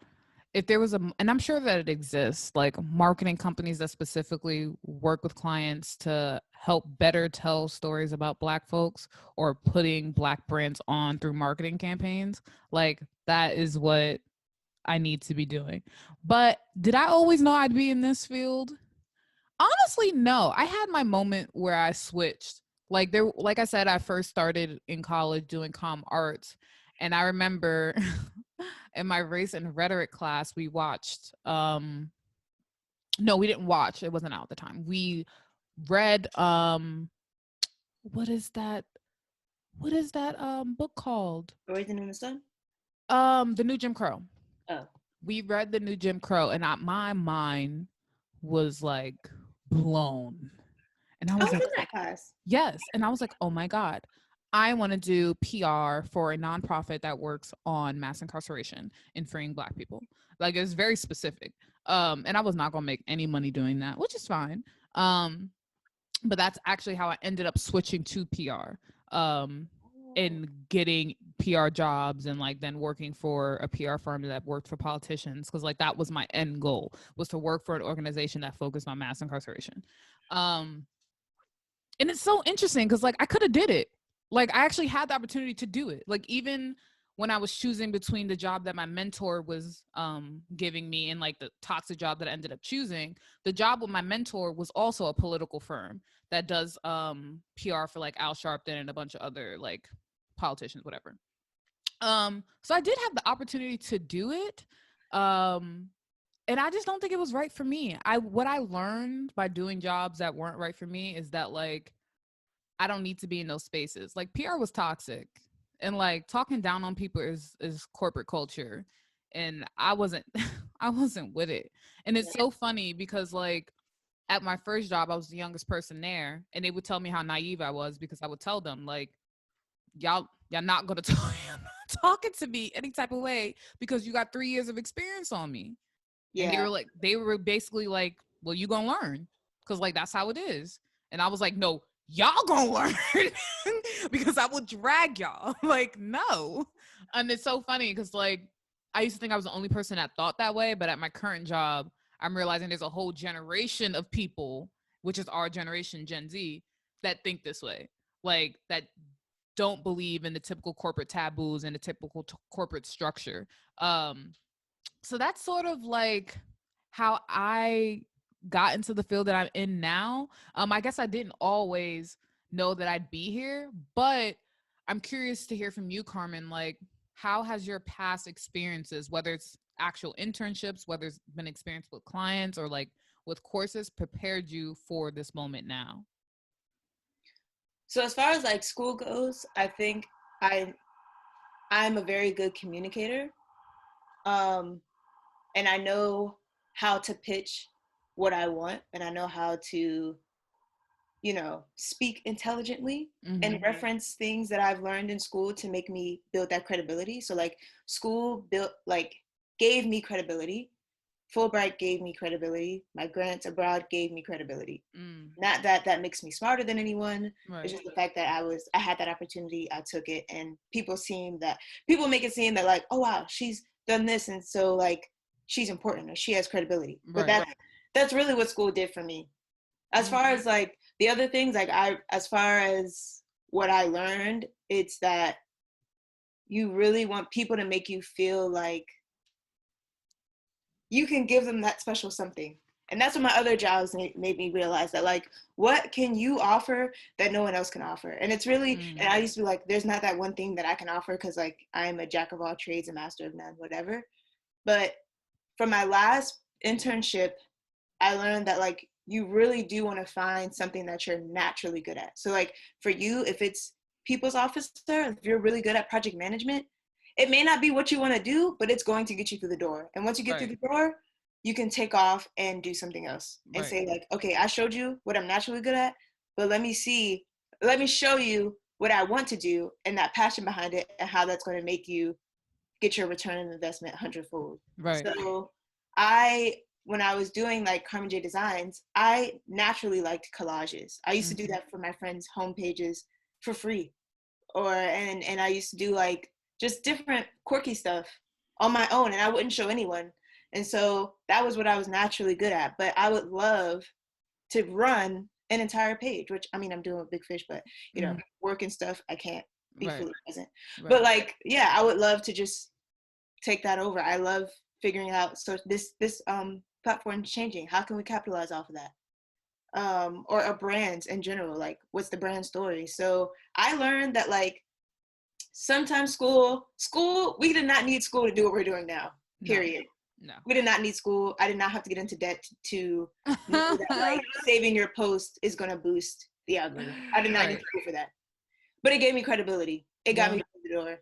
if there was and I'm sure that it exists, like marketing companies that specifically work with clients to help better tell stories about Black folks or putting Black brands on through marketing campaigns, like that is what I need to be doing. But did I always know I'd be in this field? Honestly, no. I had my moment where I switched. Like I said, I first started in college doing comm arts, and I remember in my race and rhetoric class we watched no, we didn't watch. It wasn't out at the time. We read what is that? What is that book called? Everything in the Sun? The New Jim Crow. Oh. We read The New Jim Crow, and my mind was like blown. And I was in like, that class. yes. And I was like, oh my God, I want to do PR for a nonprofit that works on mass incarceration and freeing Black people. Like, it's very specific. And I was not gonna make any money doing that, which is fine. But that's actually how I ended up switching to PR. And getting PR jobs and like then working for a PR firm that worked for politicians, because like that was my end goal, was to work for an organization that focused on mass incarceration. And it's so interesting because like I could have did it. Like I actually had the opportunity to do it. Like even when I was choosing between the job that my mentor was giving me and like the toxic job that I ended up choosing, the job with my mentor was also a political firm that does PR for like Al Sharpton and a bunch of other like politicians, whatever. So I did have the opportunity to do it. And I just don't think it was right for me. What I learned by doing jobs that weren't right for me is that like I don't need to be in those spaces. Like PR was toxic, and like talking down on people is corporate culture, and I wasn't I wasn't with it. And it's so funny because like at my first job I was the youngest person there, and they would tell me how naive I was because I would tell them like y'all not gonna talking to me any type of way because you got 3 years of experience on me. Yeah. And they were basically like, well, you gonna learn because like that's how it is. And I was like, no, y'all gonna learn because I will drag y'all. Like, no. And it's so funny because like I used to think I was the only person that thought that way, but at my current job, I'm realizing there's a whole generation of people, which is our generation, Gen Z, that think this way. Like that don't believe in the typical corporate taboos and the typical corporate structure. So that's sort of like how I got into the field that I'm in now. I guess I didn't always know that I'd be here, but I'm curious to hear from you, Carmen. Like, how has your past experiences, whether it's actual internships, whether it's been experience with clients or like with courses, prepared you for this moment now? So as far as like school goes, I think I'm a very good communicator. And I know how to pitch what I want, and I know how to, speak intelligently and reference things that I've learned in school to make me build that credibility. So like school gave me credibility. Fulbright gave me credibility. My grants abroad gave me credibility. Not that makes me smarter than anyone. Right. It's just the fact that I had that opportunity, I took it, and people make it seem that like, oh wow, she's done this, and so like she's important or she has credibility. Right. But that's really what school did for me. As far as like the other things, like as far as what I learned, it's that you really want people to make you feel like you can give them that special something. And that's what my other jobs made me realize, that like, what can you offer that no one else can offer? And it's really, and I used to be like, there's not that one thing that I can offer because like I'm a jack of all trades, a master of none, whatever. But for my last internship, I learned that like, you really do want to find something that you're naturally good at. So like for you, if it's people's officer, if you're really good at project management, it may not be what you want to do, but it's going to get you through the door. And once you get through the door, you can take off and do something else and say like, okay, I showed you what I'm naturally good at, but let me show you what I want to do and that passion behind it and how that's going to make you get your return on investment 100-fold. Right. So when I was doing like Carmen J designs, I naturally liked collages. I used to do that for my friends' home pages for free. And I used to do like just different quirky stuff on my own, and I wouldn't show anyone. And so that was what I was naturally good at. But I would love to run an entire page, which I mean, I'm doing with Big Fish, but you know, work and stuff, I can't be Right. fully present. Right. But like, yeah, I would love to just take that over. I love figuring out, so this platform is changing. How can we capitalize off of that? Or brands in general, like what's the brand story? So I learned that like sometimes school, we did not need school to do what we're doing now, period. No. We did not need school. I did not have to get into debt to know that like saving your post is going to boost the algorithm. I did not need school for that. But it gave me credibility. It got me through the door.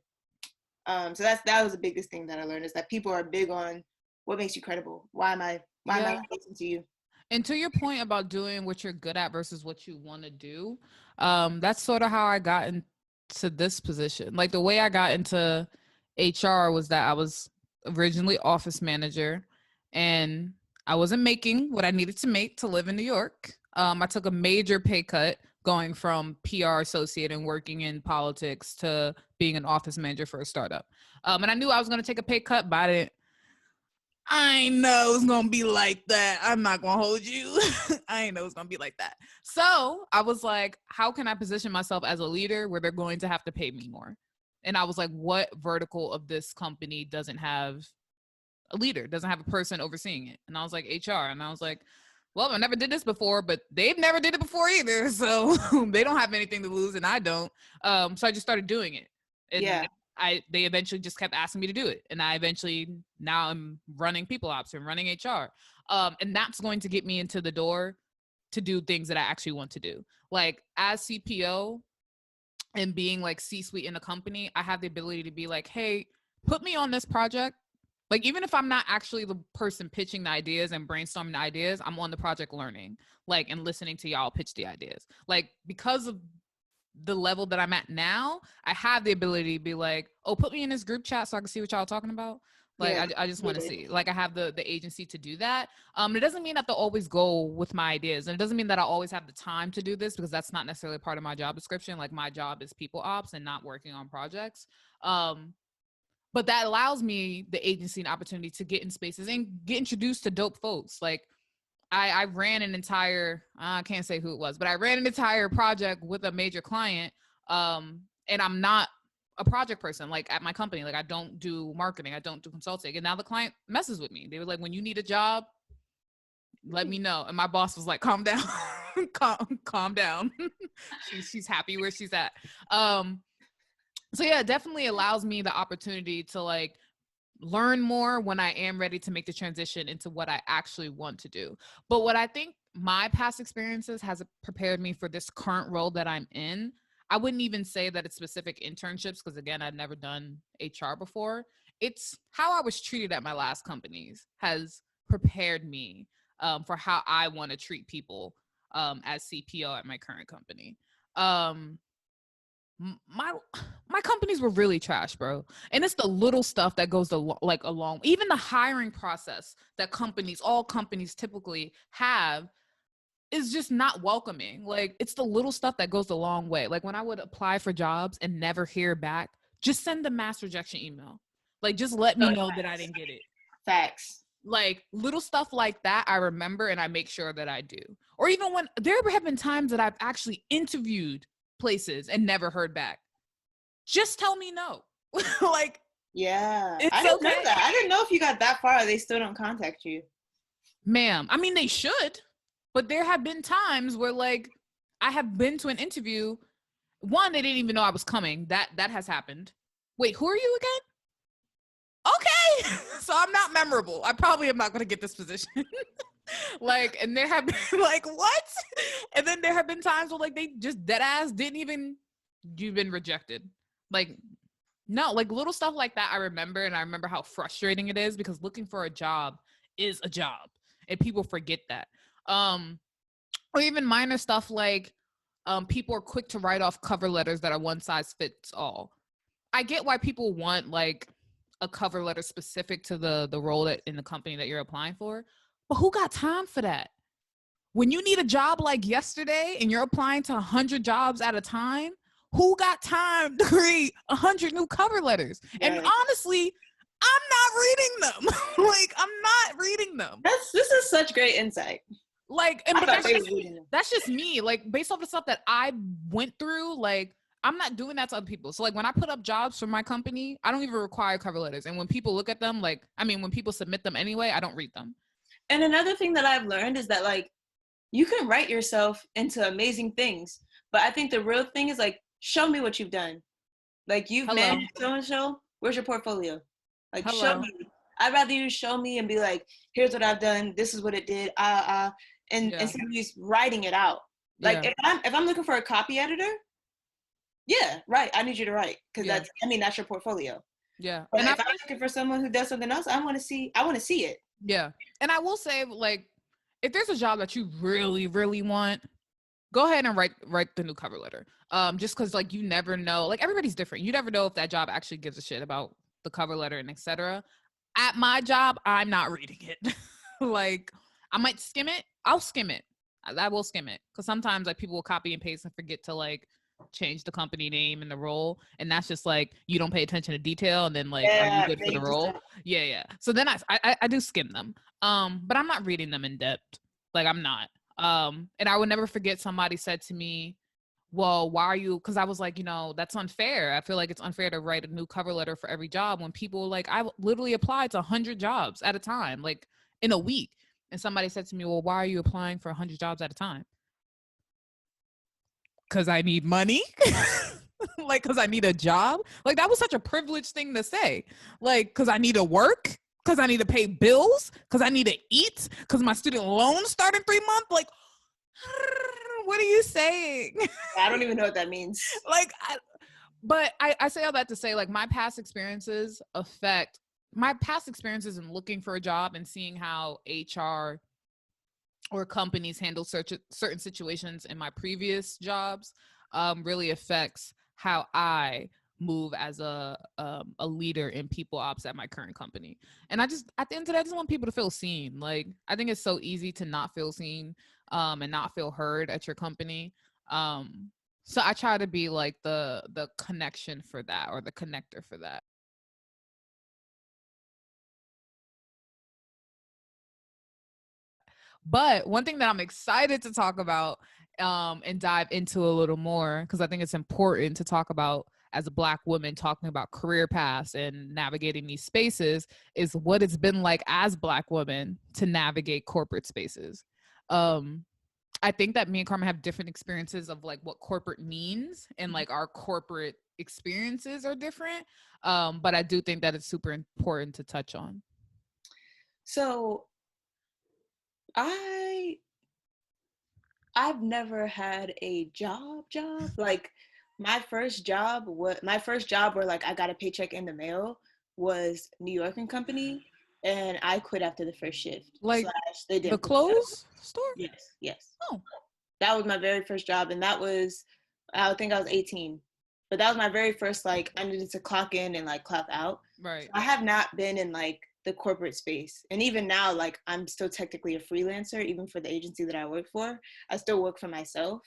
So that was the biggest thing that I learned, is that people are big on what makes you credible. Why am I listening to you? And to your point about doing what you're good at versus what you want to do, that's sort of how I got into this position. Like the way I got into HR was that I was originally office manager and I wasn't making what I needed to make to live in New York. I took a major pay cut going from PR associate and working in politics to being an office manager for a startup. And I knew I was going to take a pay cut, but I know it's going to be like that. I'm not going to hold you. I know it's going to be like that. So I was like, how can I position myself as a leader where they're going to have to pay me more? And I was like, what vertical of this company doesn't have a leader, doesn't have a person overseeing it? And I was like, HR. And I was like, well, I never did this before, but they've never did it before either. So they don't have anything to lose and I don't. So I just started doing it. And they eventually just kept asking me to do it. And now I'm running people ops and running HR. And that's going to get me into the door to do things that I actually want to do. Like as CPO and being like C-suite in a company, I have the ability to be like, hey, put me on this project. Like, even if I'm not actually the person pitching the ideas and brainstorming the ideas, I'm on the project learning, like, and listening to y'all pitch the ideas. Like, because of the level that I'm at now, I have the ability to be like, oh, put me in this group chat so I can see what y'all are talking about. Like, I just want to see. Like, I have the agency to do that. It doesn't mean that they'll always go with my ideas. And it doesn't mean that I always have the time to do this, because that's not necessarily part of my job description. Like, my job is people ops and not working on projects. But that allows me the agency and opportunity to get in spaces and get introduced to dope folks. Like, I ran an entire, I can't say who it was, but I ran an entire project with a major client. And I'm not a project person, like at my company. Like, I don't do marketing, I don't do consulting. And now the client messes with me. They were like, when you need a job, let me know. And my boss was like, calm down. calm down. she's happy where she's at. So yeah, it definitely allows me the opportunity to like learn more when I am ready to make the transition into what I actually want to do. But what I think my past experiences has prepared me for this current role that I'm in. I wouldn't even say that it's specific internships, because again, I've never done HR before. It's how I was treated at my last companies has prepared me for how I want to treat people as CPO at my current company. My companies were really trash, bro. And it's the little stuff that goes along, even the hiring process that all companies typically have is just not welcoming. Like, it's the little stuff that goes a long way. Like, when I would apply for jobs and never hear back, just send a mass rejection email. Like, just let me know that I didn't get it. Facts. Like, little stuff like that I remember and I make sure that I do. Or even when there have been times that I've actually interviewed places and never heard back. Just tell me no. Like, yeah, I didn't know that. I didn't know if you got that far, they still don't contact you. Ma'am, I mean, they should, but there have been times where like I have been to an interview. One, they didn't even know I was coming. That has happened. Wait, who are you again? Okay. So I'm not memorable. I probably am not going to get this position. Like, and there have been like, what? And then there have been times where like they just dead ass you've been rejected. Like, no, like little stuff like that I remember, and I remember how frustrating it is, because looking for a job is a job and people forget that. Or even minor stuff like people are quick to write off cover letters that are one size fits all. I get why people want like a cover letter specific to the role that in the company that you're applying for, but who got time for that? When you need a job like yesterday and you're applying to 100 jobs at a time, who got time to create 100 new cover letters? Right. And honestly, I'm not reading them. Like, I'm not reading them. This is such great insight. Like, and I but thought they were reading them. that's just me. Like, based off the stuff that I went through, like, I'm not doing that to other people. So like when I put up jobs for my company, I don't even require cover letters. And when people look at them, like, I mean, when people submit them anyway, I don't read them. And another thing that I've learned is that like you can write yourself into amazing things, but I think the real thing is like, show me what you've done. Like you've managed so-and-so, where's your portfolio? Like show me. I'd rather you show me and be like, here's what I've done, this is what it did, and instead of just writing it out. Like if I'm looking for a copy editor, yeah, right, I need you to write, because that's your portfolio. Yeah. But if I'm looking for someone who does something else, I want to see it. Yeah. And I will say, like, if there's a job that you really, really want, go ahead and write the new cover letter. Just because like you never know, like everybody's different. You never know if that job actually gives a shit about the cover letter and etc. At my job, I'm not reading it. Like I might skim it. I'll skim it. I will skim it because sometimes like people will copy and paste and forget to like change the company name and the role, and that's just like you don't pay attention to detail, and then like are you good for the role? Yeah. So then I do skim them. But I'm not reading them in depth. Like I'm not. And I would never forget somebody said to me, well, why are you, because I was like, you know, that's unfair. I feel like it's unfair to write a new cover letter for every job when people like, I literally applied to 100 jobs at a time, like in a week. And somebody said to me, well, why are you applying for 100 jobs at a time? Because I need money. Like, because I need a job. Like, that was such a privileged thing to say. Like, because I need to work, because I need to pay bills, because I need to eat, because my student loan start in 3 months. Like, what are you saying? I don't even know what that means. Like, but I say all that to say, like, my past experiences in looking for a job and seeing how HR or companies handle certain situations in my previous jobs really affects how I move as a leader in people ops at my current company. And I just, at the end of the day, I just want people to feel seen. Like, I think it's so easy to not feel seen and not feel heard at your company. So I try to be like the connection for that, or the connector for that. But one thing that I'm excited to talk about and dive into a little more, because I think it's important to talk about as a Black woman talking about career paths and navigating these spaces, is what it's been like as Black women to navigate corporate spaces. I think that me and Carmen have different experiences of like what corporate means, and like our corporate experiences are different. But I do think that it's super important to touch on. So I've never had a job. Like my first job where like I got a paycheck in the mail was New York and Company, and I quit after the first shift. Like the clothes store? Yes. Oh. That was my very first job, and that was, I think I was 18. But that was my very first, like, I needed to clock in and like clock out. Right. So I have not been in like the corporate space. And even now, like, I'm still technically a freelancer, even for the agency that I work for. I still work for myself,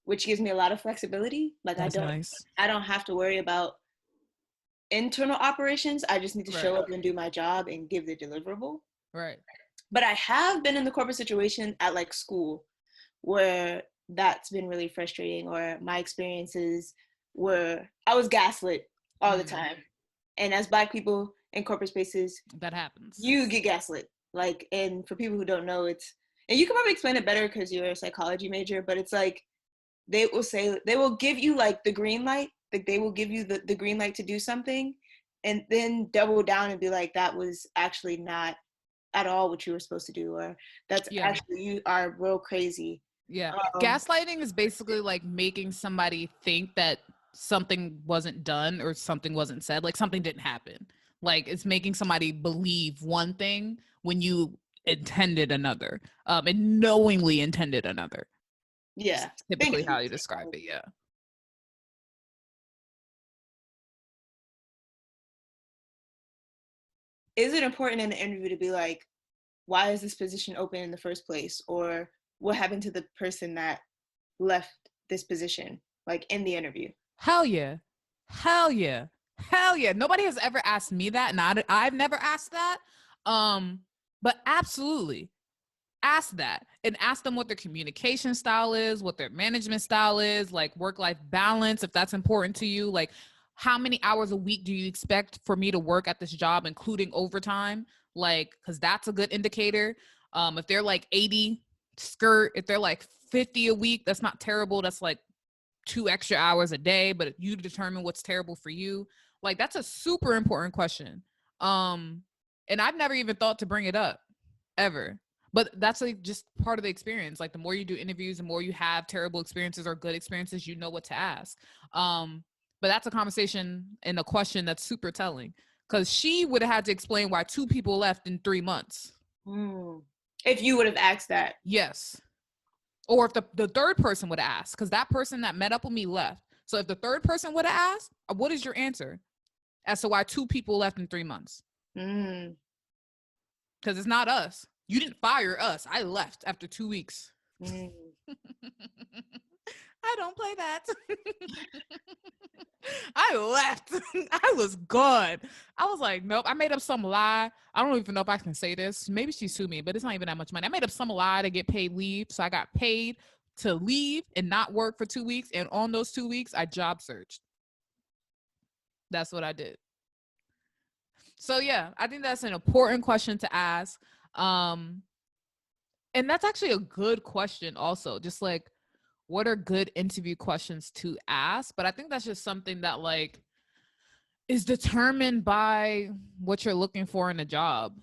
which gives me a lot of flexibility. Like, I don't have to worry about internal operations. I just need to show up and do my job and give the deliverable. Right. But I have been in the corporate situation at like school where that's been really frustrating, or my experiences were, I was gaslit all the time. And as Black people in corporate spaces, that happens. You get gaslit. Like, and for people who don't know, it's, and you can probably explain it better because you're a psychology major, but it's like, they will give you like the green light, like they will give you the green light to do something, and then double down and be like, that was actually not at all what you were supposed to do, or that's actually, you are real crazy. Yeah. Gaslighting is basically like making somebody think that something wasn't done or something wasn't said, like something didn't happen. Like it's making somebody believe one thing when you intended another, and knowingly intended another. Yeah. That's typically how you describe it. Yeah. Is it important in the interview to be like, why is this position open in the first place? Or what happened to the person that left this position, like in the interview? Hell yeah. Hell yeah. Hell yeah. Nobody has ever asked me that, and I've never asked that. But absolutely. ask that and ask them what their communication style is, what their management style is, like work-life balance, if that's important to you. Like, how many hours a week do you expect for me to work at this job, including overtime? Like, because that's a good indicator. If they're like 80 skirt, if they're like 50 a week, that's not terrible. That's like 2 extra hours a day, but you determine what's terrible for you. Like, that's a super important question. And I've never even thought to bring it up ever. But that's like just part of the experience. Like, the more you do interviews, the more you have terrible experiences or good experiences, you know what to ask. But that's a conversation and a question that's super telling, because she would have had to explain why 2 people left in 3 months. If you would have asked that. Yes. Or if the third person would have asked, because that person that met up with me left. So if the third person would have asked, what is your answer as to why 2 people left in 3 months? Because it's not us. You didn't fire us. I left after 2 weeks. I don't play that. I left. I was gone. I was like, nope. I made up some lie. I don't even know if I can say this. Maybe she sued me, but it's not even that much money. I made up some lie to get paid leave. So I got paid to leave and not work for 2 weeks. And on those 2 weeks, I job searched. That's what I did. So yeah, I think that's an important question to ask. And that's actually a good question also. Just like, what are good interview questions to ask? But I think that's just something that like is determined by what you're looking for in a job.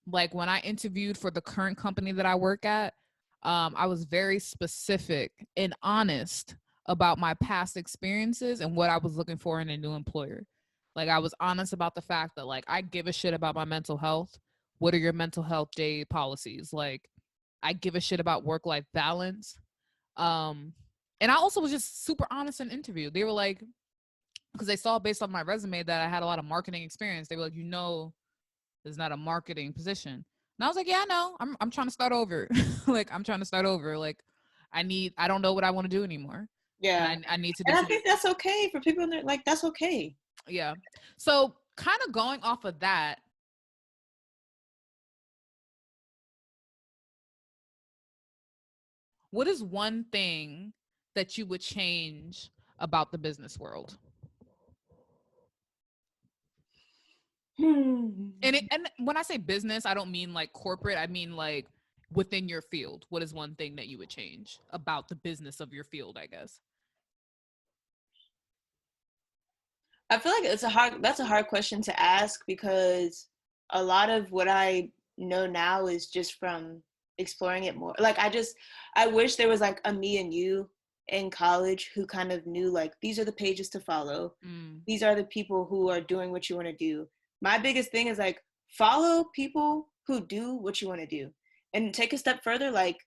Like, when I interviewed for the current company that I work at, I was very specific and honest about my past experiences and what I was looking for in a new employer. Like, I was honest about the fact that, like, I give a shit about my mental health. What are your mental health day policies? Like, I give a shit about work-life balance. And I also was just super honest in interview. They were like, because they saw based on my resume that I had a lot of marketing experience. They were like, there's not a marketing position. And I was like, yeah, I know. I'm trying to start over. Like, I'm trying to start over. Like, I don't know what I want to do anymore. Yeah. And I need to do. And I think that's okay for people that, like, that's okay. Yeah. So kind of going off of that, what is one thing that you would change about the business world? And when I say business, I don't mean like corporate. I mean like within your field. What is one thing that you would change about the business of your field, I guess? I feel like that's a hard question to ask, because a lot of what I know now is just from exploring it more. Like, I wish there was like a me and you in college who kind of knew, like, these are the pages to follow. These are the people who are doing what you want to do. My biggest thing is, like, follow people who do what you want to do, and take a step further, like,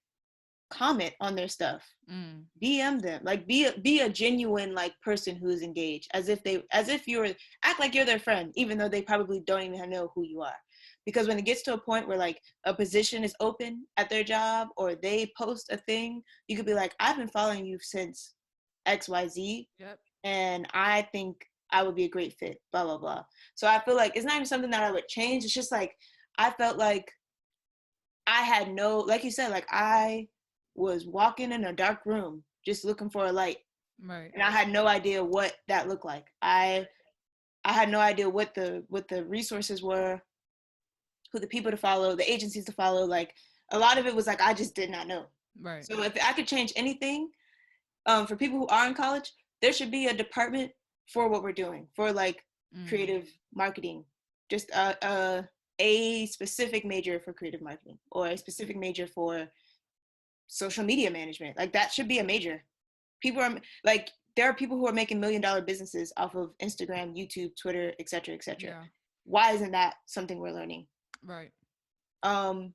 comment on their stuff, DM them, like, be a genuine, like, person who is engaged, as if you're, act like you're their friend, even though they probably don't even know who you are. Because when it gets to a point where, like, a position is open at their job, or they post a thing, you could be like, I've been following you since XYZ. Yep. And I think I would be a great fit, blah blah blah. So I feel like it's not even something that I would change. It's just like, I felt like I had no, like you said, like, I was walking in a dark room just looking for a light. Right. And I had no idea what that looked like. I had no idea what the resources were, who the people to follow, the agencies to follow. Like, a lot of it was like, I just did not know. Right. So if I could change anything, for people who are in college, there should be a department for what we're doing, for like creative marketing, just a specific major for creative marketing, or a specific major for social media management. Like, that should be a major. People are like, there are people who are making $1 million businesses off of Instagram, YouTube, Twitter, etc., etc. Yeah. Why isn't that something we're learning? Right. And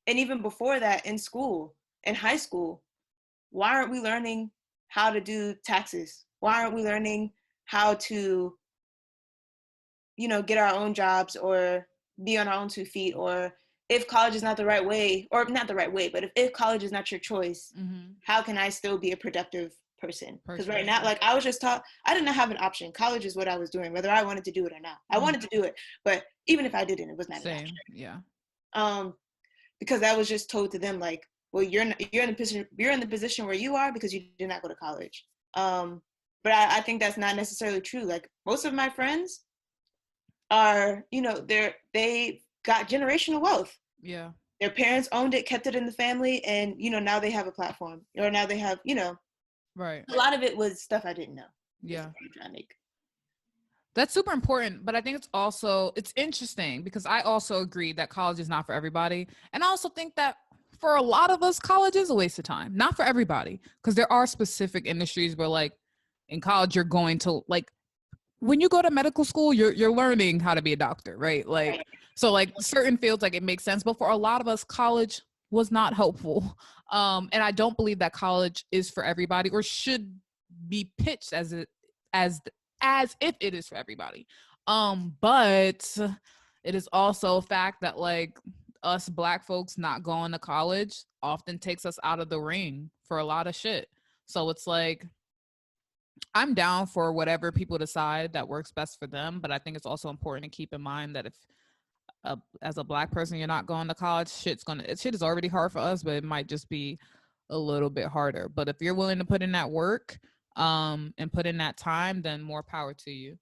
even before that, in school, in high school, why aren't we learning how to do taxes? Why aren't we learning how to, get our own jobs, or be on our own 2 feet? Or if college is not the right way, or not the right way, but if college is not your choice, how can I still be a productive person? Because right now, like, I was just taught, I did not have an option. College is what I was doing, whether I wanted to do it or not. I wanted to do it, but even if I didn't, it was not an option. Yeah. because that was just told to them, like, well, you're in the position where you are because you did not go to college. But I think that's not necessarily true. Like, most of my friends are, you know, they got generational wealth. Yeah. Their parents owned it, kept it in the family, and, you know, now they have a platform, or now they have, you know, right. A lot of it was stuff I didn't know. Yeah. I'm trying to make. That's super important, but I think it's interesting because I also agree that college is not for everybody. And I also think that for a lot of us, college is a waste of time. Not for everybody, because there are specific industries where, like, in college, you're going to, like, when you go to medical school, you're learning how to be a doctor, right? Like, so, like, certain fields, like, it makes sense. But for a lot of us, college was not helpful. And I don't believe that college is for everybody or should be pitched as if it is for everybody. But it is also a fact that, like, us Black folks not going to college often takes us out of the ring for a lot of shit. So it's like, I'm down for whatever people decide that works best for them, but I think it's also important to keep in mind that if as a Black person you're not going to college, shit is already hard for us, but it might just be a little bit harder. But if you're willing to put in that work and put in that time, then more power to you.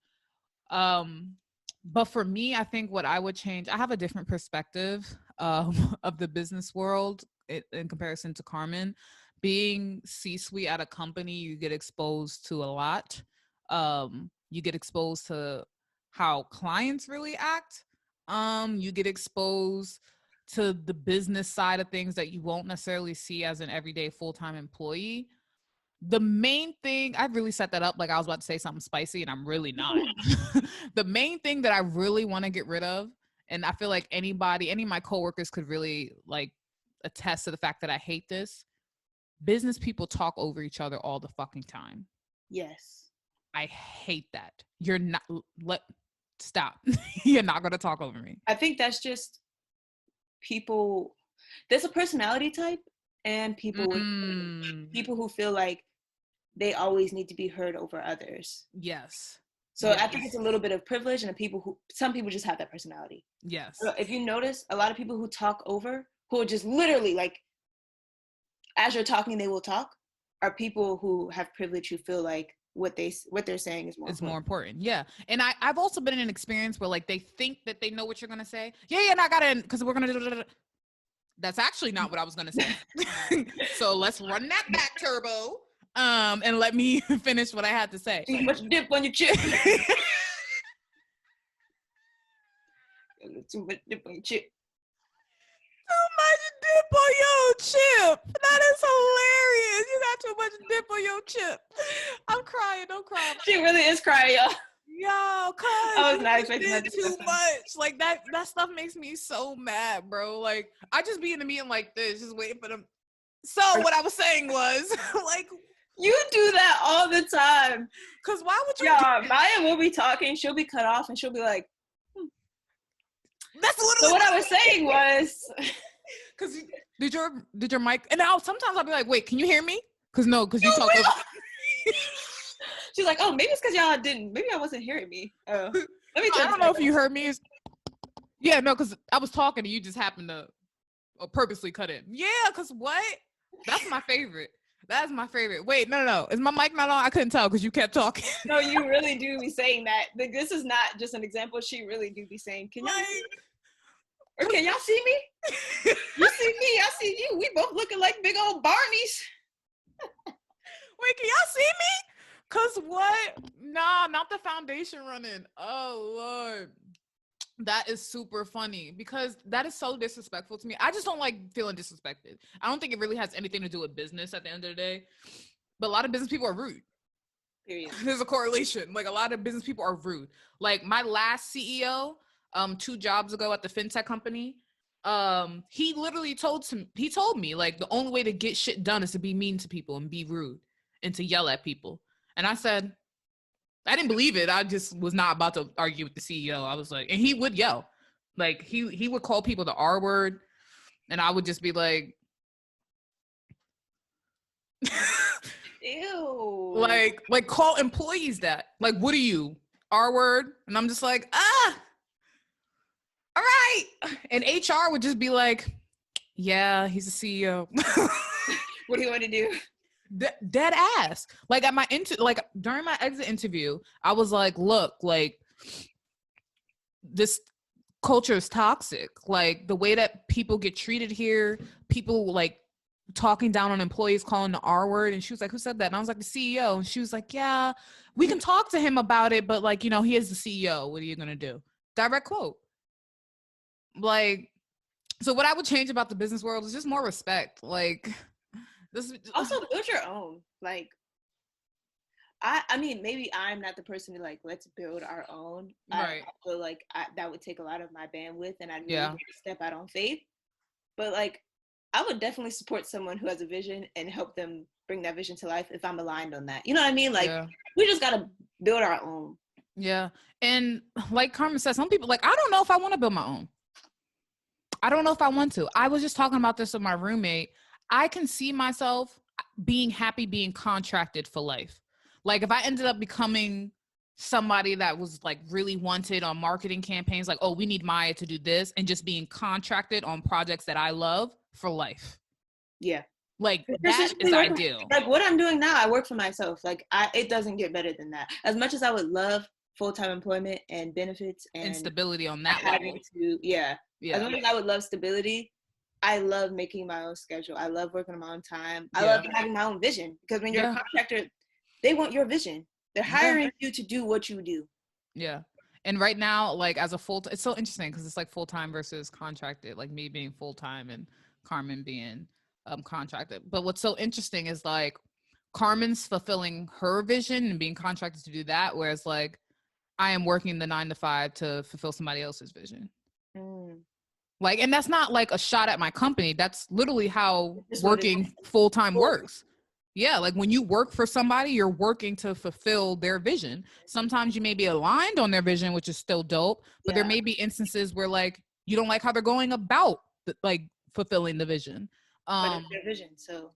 But for me, I think what I would change, I have a different perspective of the business world in comparison to Carmen. Being C-suite at a company, you get exposed to a lot. You get exposed to how clients really act. You get exposed to the business side of things that you won't necessarily see as an everyday full-time employee. The main thing, I really set that up like I was about to say something spicy, and I'm really not. The main thing that I really want to get rid of, and I feel like any of my coworkers could really, like, attest to the fact that I hate this. Business people talk over each other all the fucking time. Yes. I hate that. You're not, stop. You're not going to talk over me. I think that's just people, there's a personality type, and people who feel like they always need to be heard over others. Yes. So yes. I think it's a little bit of privilege, and some people just have that personality. Yes. So if you notice, a lot of people who talk over, who are just literally, like, as you're talking, they will talk, are people who have privilege, who feel like what they're saying is more important. Yeah. And I've also been in an experience where, like, they think that they know what you're going to say. Yeah, and I got it, because we're going to That's actually not what I was going to say. So let's run that back, Turbo. And let me finish what I had to say. Too much dip on your chip. Too much dip on your chip. Too much dip on your chip. That is hilarious. You got too much dip on your chip. I'm crying. Don't cry. She really is crying, y'all. Yo, cuz I was not expecting that too much. Like, that stuff makes me so mad, bro. Like, I just be in a meeting like this, just waiting for them. So what I was saying was, like, you do that all the time. Cause why would you? Yeah, Maya will be talking, she'll be cut off, and she'll be like, That's literally. So what I was saying was, cause did your mic? And now sometimes I'll be like, wait, can you hear me? Cause you talk over. She's like, oh, maybe it's because y'all didn't. Maybe I wasn't hearing me. Let me. I don't know if you heard me. Yeah, no, because I was talking and you just happened to purposely cut in. Yeah, because what? That's my favorite. That's my favorite. Wait, no. Is my mic not on? I couldn't tell because you kept talking. No, you really do be saying that. This is not just an example. She really do be saying, can y'all see me? Or can y'all see me? You see me, I see you. We both looking like big old Barneys. Wait, can y'all see me? Cause what? Nah, not the foundation running. Oh Lord. That is super funny because that is so disrespectful to me. I just don't like feeling disrespected. I don't think it really has anything to do with business at the end of the day. But a lot of business people are rude. Period. There's a correlation. Like, a lot of business people are rude. Like, my last CEO, 2 jobs ago at the fintech company, he literally told me, like, the only way to get shit done is to be mean to people and be rude and to yell at people. And I said, I didn't believe it. I just was not about to argue with the CEO. I was like, and he would yell. Like, he would call people the R word. And I would just be like, ew. Like call employees that. Like, what are you? R word? And I'm just like, all right. And HR would just be like, Yeah, he's a CEO. What do you want to do? Dead ass. Like at my during my exit interview, I was like, look, like this culture is toxic. Like the way that people get treated here, people like talking down on employees, calling the R word. And she was like, who said that? And I was like, the CEO. And she was like, yeah, we can talk to him about it, but like, he is the CEO. What are you gonna do? Direct quote. Like, so what I would change about the business world is just more respect. Like this Also build your own. Like I mean, maybe I'm not the person to like, let's build our own. Right. I feel like that would take a lot of my bandwidth and I'd really Yeah. step out on faith. But like, I would definitely support someone who has a vision and help them bring that vision to life if I'm aligned on that. You know what I mean? Like, we just got to build our own. Yeah. And like Carmen said, some people, like, I don't know if I want to build my own. I don't know if I want to. I was just talking about this with my roommate. I can see myself being happy being contracted for life. Like if I ended up becoming somebody that was like really wanted on marketing campaigns, like, oh, we need Maya to do this, and just being contracted on projects that I love for life. Yeah. Like that is ideal. Like what I'm doing now, I work for myself. Like it doesn't get better than that. As much as I would love full-time employment and benefits and stability on that level. As much as I would love stability, I love making my own schedule. I love working on my own time. I love having my own vision, because when you're a contractor, they want your vision. They're hiring you to do what you do. Yeah. And right now, like as a it's so interesting because it's like full-time versus contracted, like me being full-time and Carmen being contracted. But what's so interesting is like Carmen's fulfilling her vision and being contracted to do that, whereas like I am working the 9 to 5 to fulfill somebody else's vision. Like, and that's not like a shot at my company. That's literally how working full-time works. Yeah, like when you work for somebody, you're working to fulfill their vision. Sometimes you may be aligned on their vision, which is still dope, but there may be instances where like you don't like how they're going about like fulfilling the vision. But it's their vision,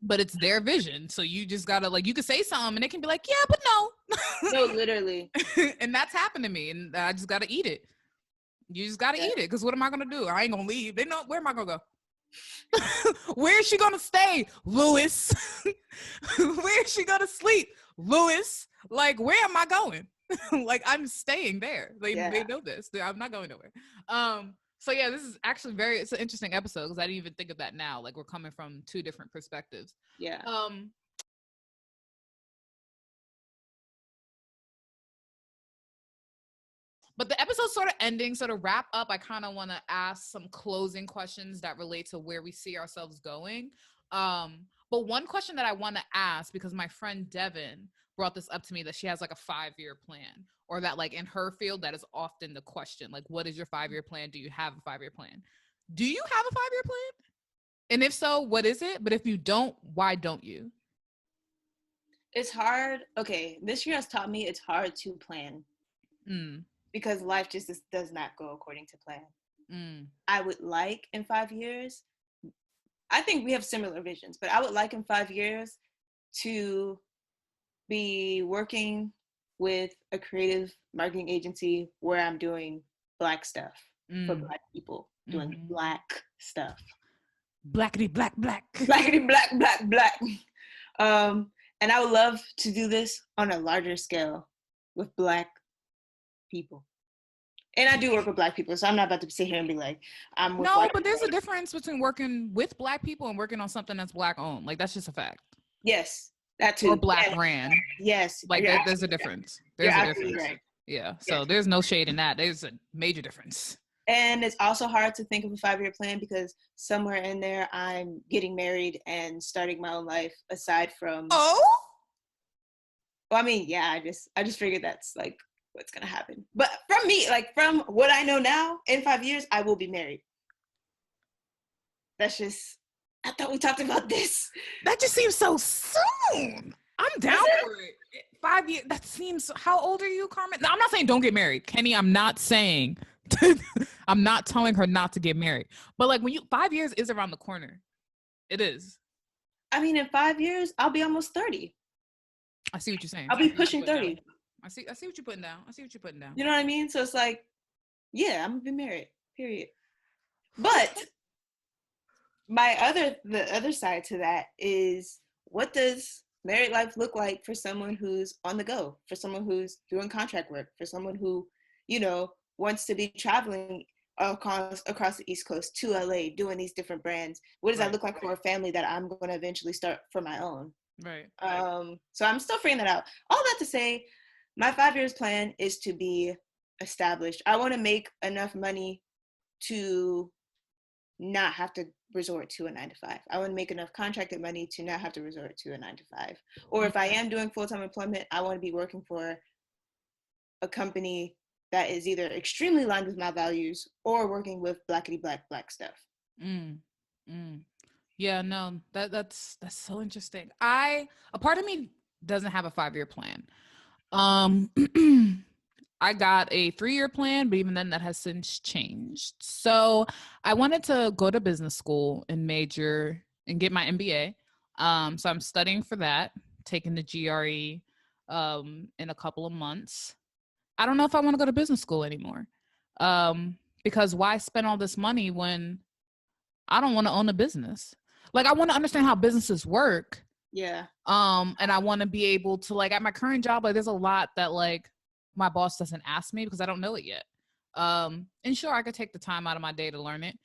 but it's their vision. So you just gotta like, you could say something and they can be like, yeah, but no. No, literally. And that's happened to me, and I just gotta eat it. You just gotta eat it, because what am I gonna do? I ain't gonna leave. They know, where am I gonna go? Where is she gonna stay, Lewis? Where is she gonna sleep, Lewis? Like, where am I going? Like, I'm staying there. They know this. I'm not going nowhere. So yeah, this is actually it's an interesting episode because I didn't even think of that now. Like, we're coming from two different perspectives. Yeah. But the episode's sort of ending. So to wrap up, I kind of want to ask some closing questions that relate to where we see ourselves going. But one question that I want to ask, because my friend Devin brought this up to me, that she has like a 5-year plan, or that like in her field, that is often the question. Like, what is your 5-year plan? Do you have a 5-year plan? Do you have a 5-year plan? And if so, what is it? But if you don't, why don't you? It's hard. Okay, this year has taught me it's hard to plan. Because life just does not go according to plan. I would like in 5 years, I think we have similar visions, but I would like in 5 years to be working with a creative marketing agency where I'm doing Black stuff for Black people, doing Black stuff. Blackity black, black. Blackity black, black, black. And I would love to do this on a larger scale with Black people. And I do work with Black people, so I'm not about to sit here and be like, I'm with No, but there's a difference between working with Black people and working on something that's Black owned. Like, that's just a fact. Yes, that too. Or Black brand. Yes. Like, there's a difference. There's a difference. Right. Yeah. So there's no shade in that. There's a major difference. And it's also hard to think of a 5-year plan because somewhere in there, I'm getting married and starting my own life aside from. Oh? Well, I mean, yeah, I just figured that's like what's gonna happen. But from me, like from what I know now, in 5 years, I will be married. That's just, I thought we talked about this. That just seems so soon. I'm down for it. 5 years, that seems, how old are you, Carmen? No, I'm not saying don't get married. Kenny, I'm not saying, I'm not telling her not to get married. But like 5 years is around the corner. It is. I mean, in 5 years, I'll be almost 30. I see what you're saying. I'll be pushing 30. I see what you're putting down. You know what I mean? So it's like, yeah, I'm gonna be married, period. But the other side to that is, what does married life look like for someone who's on the go, for someone who's doing contract work, for someone who, wants to be traveling across the East Coast to LA doing these different brands? What does that look like for a family that I'm going to eventually start for my own? Right. So I'm still figuring that out. All that to say, my 5 years plan is to be established. I want to make enough money to not have to resort to a 9 to 5. I want to make enough contracted money to not have to resort to a 9 to 5. Or if I am doing full-time employment, I want to be working for a company that is either extremely aligned with my values or working with blackity black stuff. Yeah, no, that's so interesting. A part of me doesn't have a 5-year plan. I got a 3-year plan, but even then that has since changed. So I wanted to go to business school and major and get my MBA. So I'm studying for that, taking the GRE in a couple of months. I don't know if I want to go to business school anymore. Because why spend all this money when I don't want to own a business? Like, I want to understand how businesses work. Yeah. And I want to be able to, like, at my current job, like, there's a lot that, like, my boss doesn't ask me because I don't know it yet. And sure, I could take the time out of my day to learn it.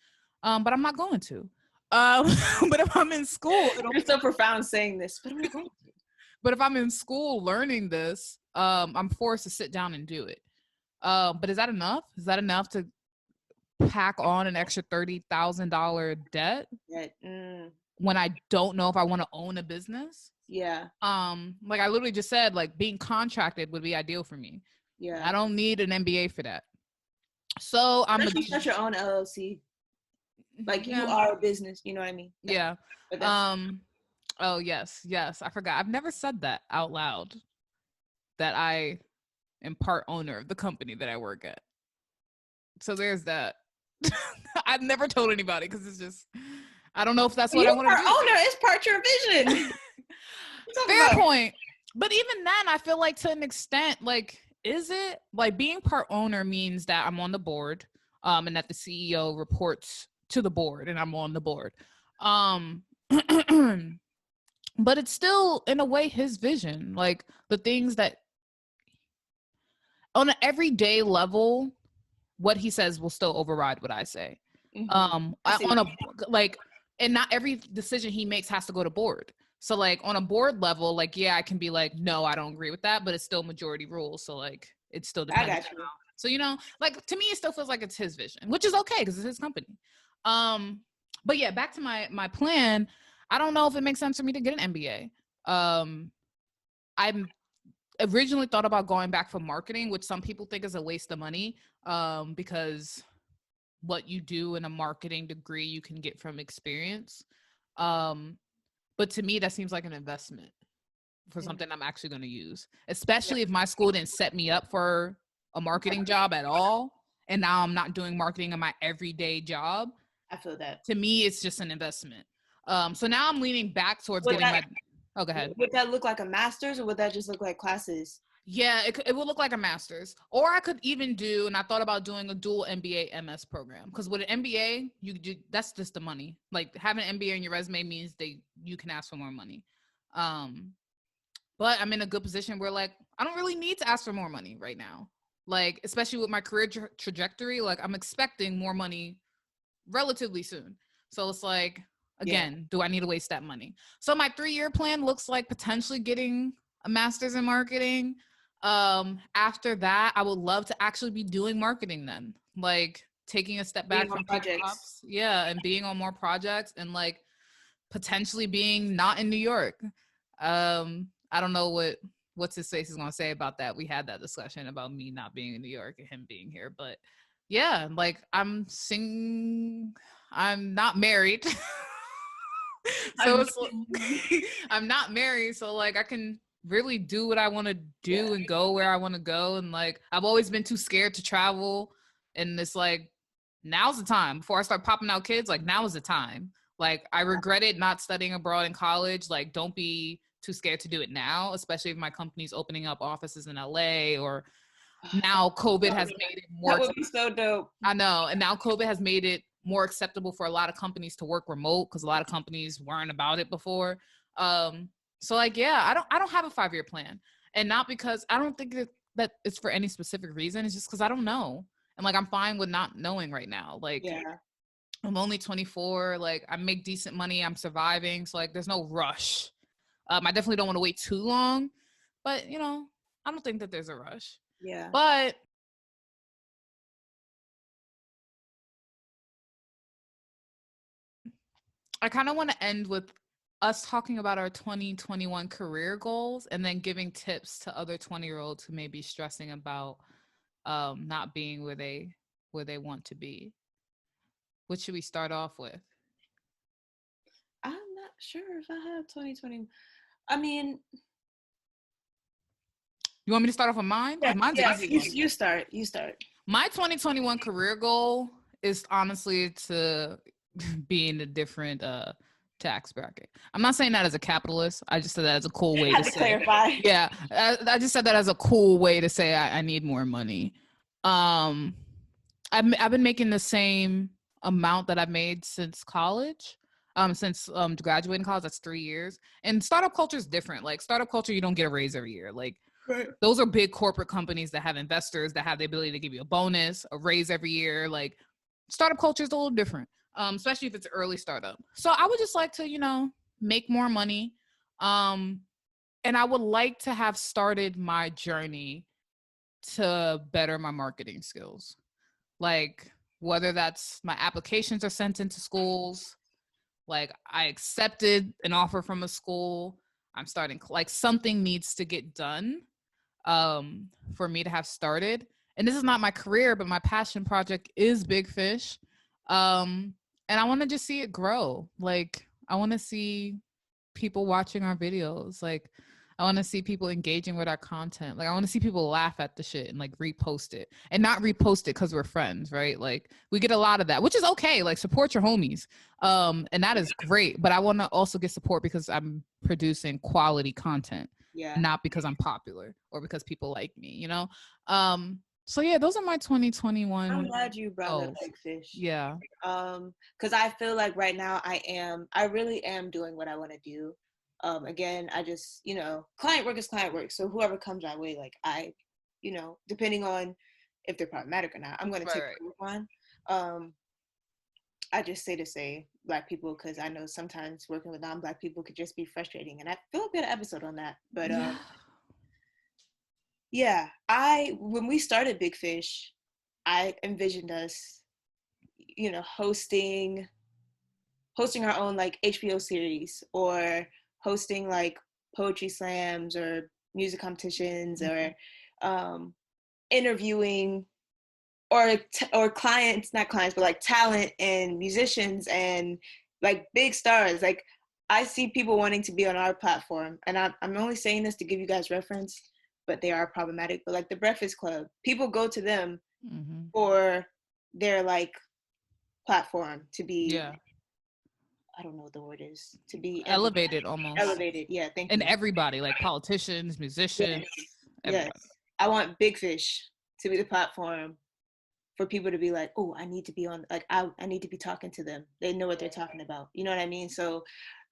But I'm not going to. But if I'm in school, you're so profound saying this, but I'm not going to. But if I'm in school learning this, I'm forced to sit down and do it. But is that enough? Is that enough to pack on an extra $30,000 debt when I don't know if I want to own a business? Yeah. Like I literally just said, like, being contracted would be ideal for me. Yeah. I don't need an MBA for that. So I'm you start your own LLC. Like, you are a business, you know what I mean? Yeah. Oh yes. I forgot. I've never said that out loud, that I am part owner of the company that I work at. So there's that. I've never told anybody because it's just, I don't know if that's what I want to do. Owner is part your vision. Fair point. But even then, I feel like to an extent, like, is it like being part owner means that I'm on the board, and that the CEO reports to the board and I'm on the board. But it's still in a way his vision, like the things that on an everyday level, what he says will still override what I say. And not every decision he makes has to go to board. So like on a board level, like, yeah, I can be like, no, I don't agree with that, but it's still majority rules. So like, it still depends. I got you. So, like, to me, it still feels like it's his vision, which is okay because it's his company. But yeah, back to my plan. I don't know if it makes sense for me to get an MBA. I'm originally thought about going back for marketing, which some people think is a waste of money, because what you do in a marketing degree you can get from experience. But to me, that seems like an investment for something I'm actually going to use, especially if my school didn't set me up for a marketing job at all. And now I'm not doing marketing in my everyday job. I feel that. To me, it's just an investment. So now I'm leaning back towards go ahead. Would that look like a master's, or would that just look like classes? Yeah, it would look like a master's. Or I could even do, and I thought about doing a dual MBA MS program. Because with an MBA, that's just the money. Like, having an MBA on your resume means you can ask for more money. But I'm in a good position where, like, I don't really need to ask for more money right now. Like, especially with my career trajectory, like, I'm expecting more money relatively soon. So it's like, again, do I need to waste that money? So my 3-year plan looks like potentially getting a master's in marketing. After that, I would love to actually be doing marketing then, like taking a step back from projects. Yeah, and being on more projects, and like potentially being not in New York. I don't know what's his face is gonna say about that. We had that discussion about me not being in New York and him being here, but yeah, like I'm not married. So it's I'm not married, so like I can really do what I want to do and go where I want to go. And like I've always been too scared to travel, and it's like now's the time. Before I start popping out kids, like now is the time. Like I regretted not studying abroad in college. Like don't be too scared to do it now, especially if my company's opening up offices in LA, or now COVID has made it more. That would be so dope. I know. And now COVID has made it more acceptable for a lot of companies to work remote because a lot of companies weren't about it before. So like, yeah, I don't have a 5-year plan, and not because I don't think that it's for any specific reason. It's just because I don't know, and like I'm fine with not knowing right now. Like, yeah. I'm only 24. Like, I make decent money. I'm surviving. So like, there's no rush. I definitely don't want to wait too long, but you know, I don't think that there's a rush. Yeah. But I kind of want to end with us talking about our 2021 career goals and then giving tips to other 20-year-olds who may be stressing about not being where they want to be. What should we start off with? I'm not sure if I have 2020. I mean, you want me to start off with mine? Yeah, mine's you start. You start. My 2021 career goal is honestly to be in a different tax bracket. I'm not saying that as a capitalist. I just said that as a cool way to say. Clarify. Yeah, I just said that as a cool way to say I need more money. I've been making the same amount that I've made since college. Since graduating college, that's 3 years. And startup culture is different. Like startup culture, you don't get a raise every year. Like those are big corporate companies that have investors that have the ability to give you a bonus, a raise every year. Like startup culture is a little different, especially if it's an early startup. So I would just like to, you know, make more money. And I would like to have started my journey to better my marketing skills. Like whether that's my applications are sent into schools, like I accepted an offer from a school, I'm starting, like something needs to get done for me to have started. And this is not my career, but my passion project is Big Fish. And I want to just see it grow. Like I want to see people watching our videos. Like I want to see people engaging with our content. Like I want to see people laugh at the shit and like repost it, and not repost it because we're friends, right? Like we get a lot of that, which is okay. Like support your homies. And that is great. But I want to also get support because I'm producing quality content. Yeah. Not because I'm popular or because people like me, you know? So yeah, those are my 2021. I'm glad you brought up Big Fish. Yeah. Because I feel like right now I really am doing what I want to do. Again, I just, you know, client work is client work. So whoever comes my way, like I, you know, depending on if they're problematic or not, I'm going to take one. I just say to say Black people, because I know sometimes working with non-Black people could just be frustrating. And I feel like we had an episode on that. But yeah, when we started Big Fish, I envisioned us, you know, hosting our own like HBO series, or hosting like poetry slams or music competitions, or interviewing or clients, not clients, but like talent and musicians and like big stars. Like I see people wanting to be on our platform, and I'm only saying this to give you guys reference, but they are problematic. But like the Breakfast Club, people go to them for their like platform to be, I don't know what the word is, to be elevated almost. Elevated, yeah, thank you. And everybody, like politicians, musicians. Yes. I want Big Fish to be the platform for people to be like, oh, I need to be on, like, I need to be talking to them. They know what they're talking about. You know what I mean? So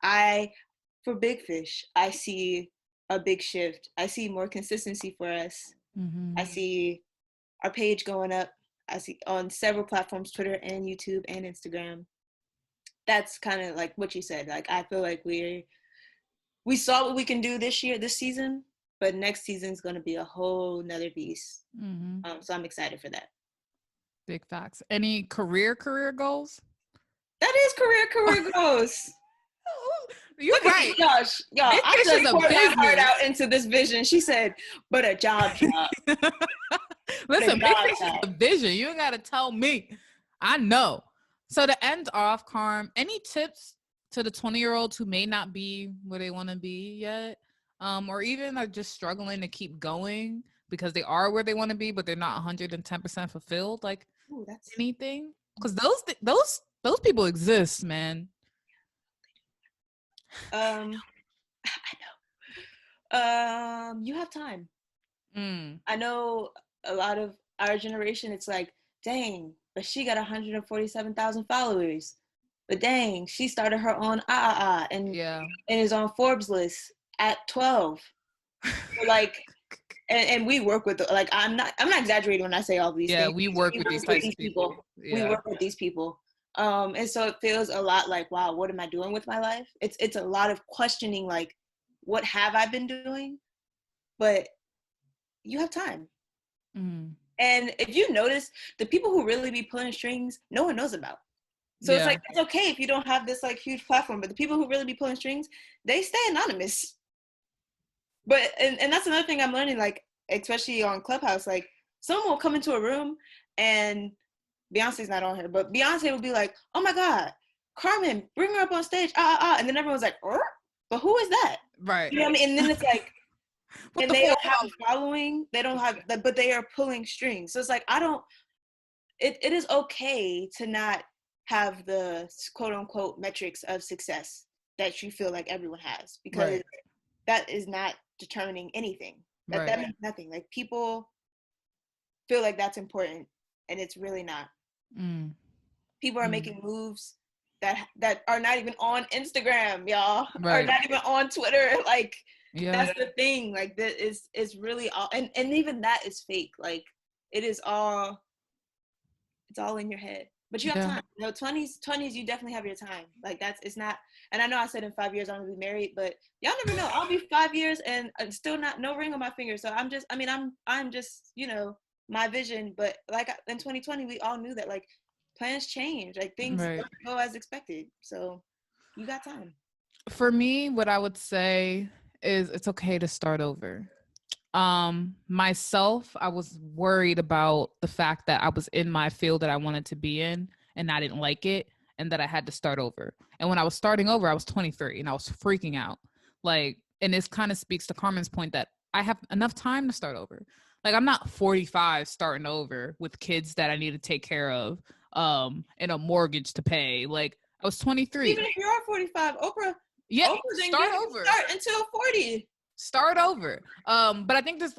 for Big Fish, I see a big shift. I see more consistency for us. I see our page going up. I see on several platforms, Twitter and YouTube and Instagram. That's kind of like what you said. Like, I feel like we saw what we can do this season, but next season's going to be a whole nother beast. So I'm excited for that. Big facts. Any career goals? That is career goals. You're Look right. Gosh, y'all, I just poured my heart out into this vision. She said, but a job. Listen, Big Fish is a vision. You ain't got to tell me. I know. So to end off, Carm, any tips to the 20-year-olds who may not be where they want to be yet, or even are just struggling to keep going because they are where they want to be, but they're not 110% fulfilled? Like, that's anything? Because those people exist, man. I know. You have time. I know a lot of our generation, it's like, dang, but she got 147,000 followers. But dang, she started her own and is on Forbes list at 12. So like, and we work with like I'm not exaggerating when I say all these things. We work with these types of people. We work with these people. And so it feels a lot like, wow, what am I doing with my life? It's a lot of questioning, like, what have I been doing? But you have time. Mm. And if you notice, the people who really be pulling strings, no one knows about. So it's like, it's okay if you don't have this like huge platform, but the people who really be pulling strings, they stay anonymous. But, and that's another thing I'm learning, like, especially on Clubhouse, like, someone will come into a room and Beyonce's not on here, but Beyonce will be like, oh my God, Carmen, bring her up on stage, and then everyone's like, but who is that? Right. You know what I mean? And then it's like, and they don't have a following, they don't have, but they are pulling strings. So it's like, it is okay to not have the quote unquote metrics of success that you feel like everyone has, because that is not determining anything. That means nothing. Like, people feel like that's important, and it's really not. People are making moves that are not even on Instagram, y'all. Are not even on Twitter. Like, that's the thing. Like, that is really all, and even that is fake. Like, it's all in your head. But you have time. You know, 20s, you definitely have your time. Like, it's not, and I know I said in 5 years I'm gonna be married, but y'all never know. I'll be 5 years and still no ring on my finger. So I'm just, you know, my vision. But like in 2020, we all knew that, like, plans change. Like, things don't go as expected. So you got time. For me, what I would say is it's okay to start over. Myself, I was worried about the fact that I was in my field that I wanted to be in and I didn't like it, and that I had to start over. And when I was starting over, I was 23 and I was freaking out. Like, and this kind of speaks to Carmen's point that I have enough time to start over. Like, I'm not 45 starting over with kids that I need to take care of, and a mortgage to pay. Like, I was 23. Even if you are 45, Oprah start over. Start until 40. Start over. But I think there's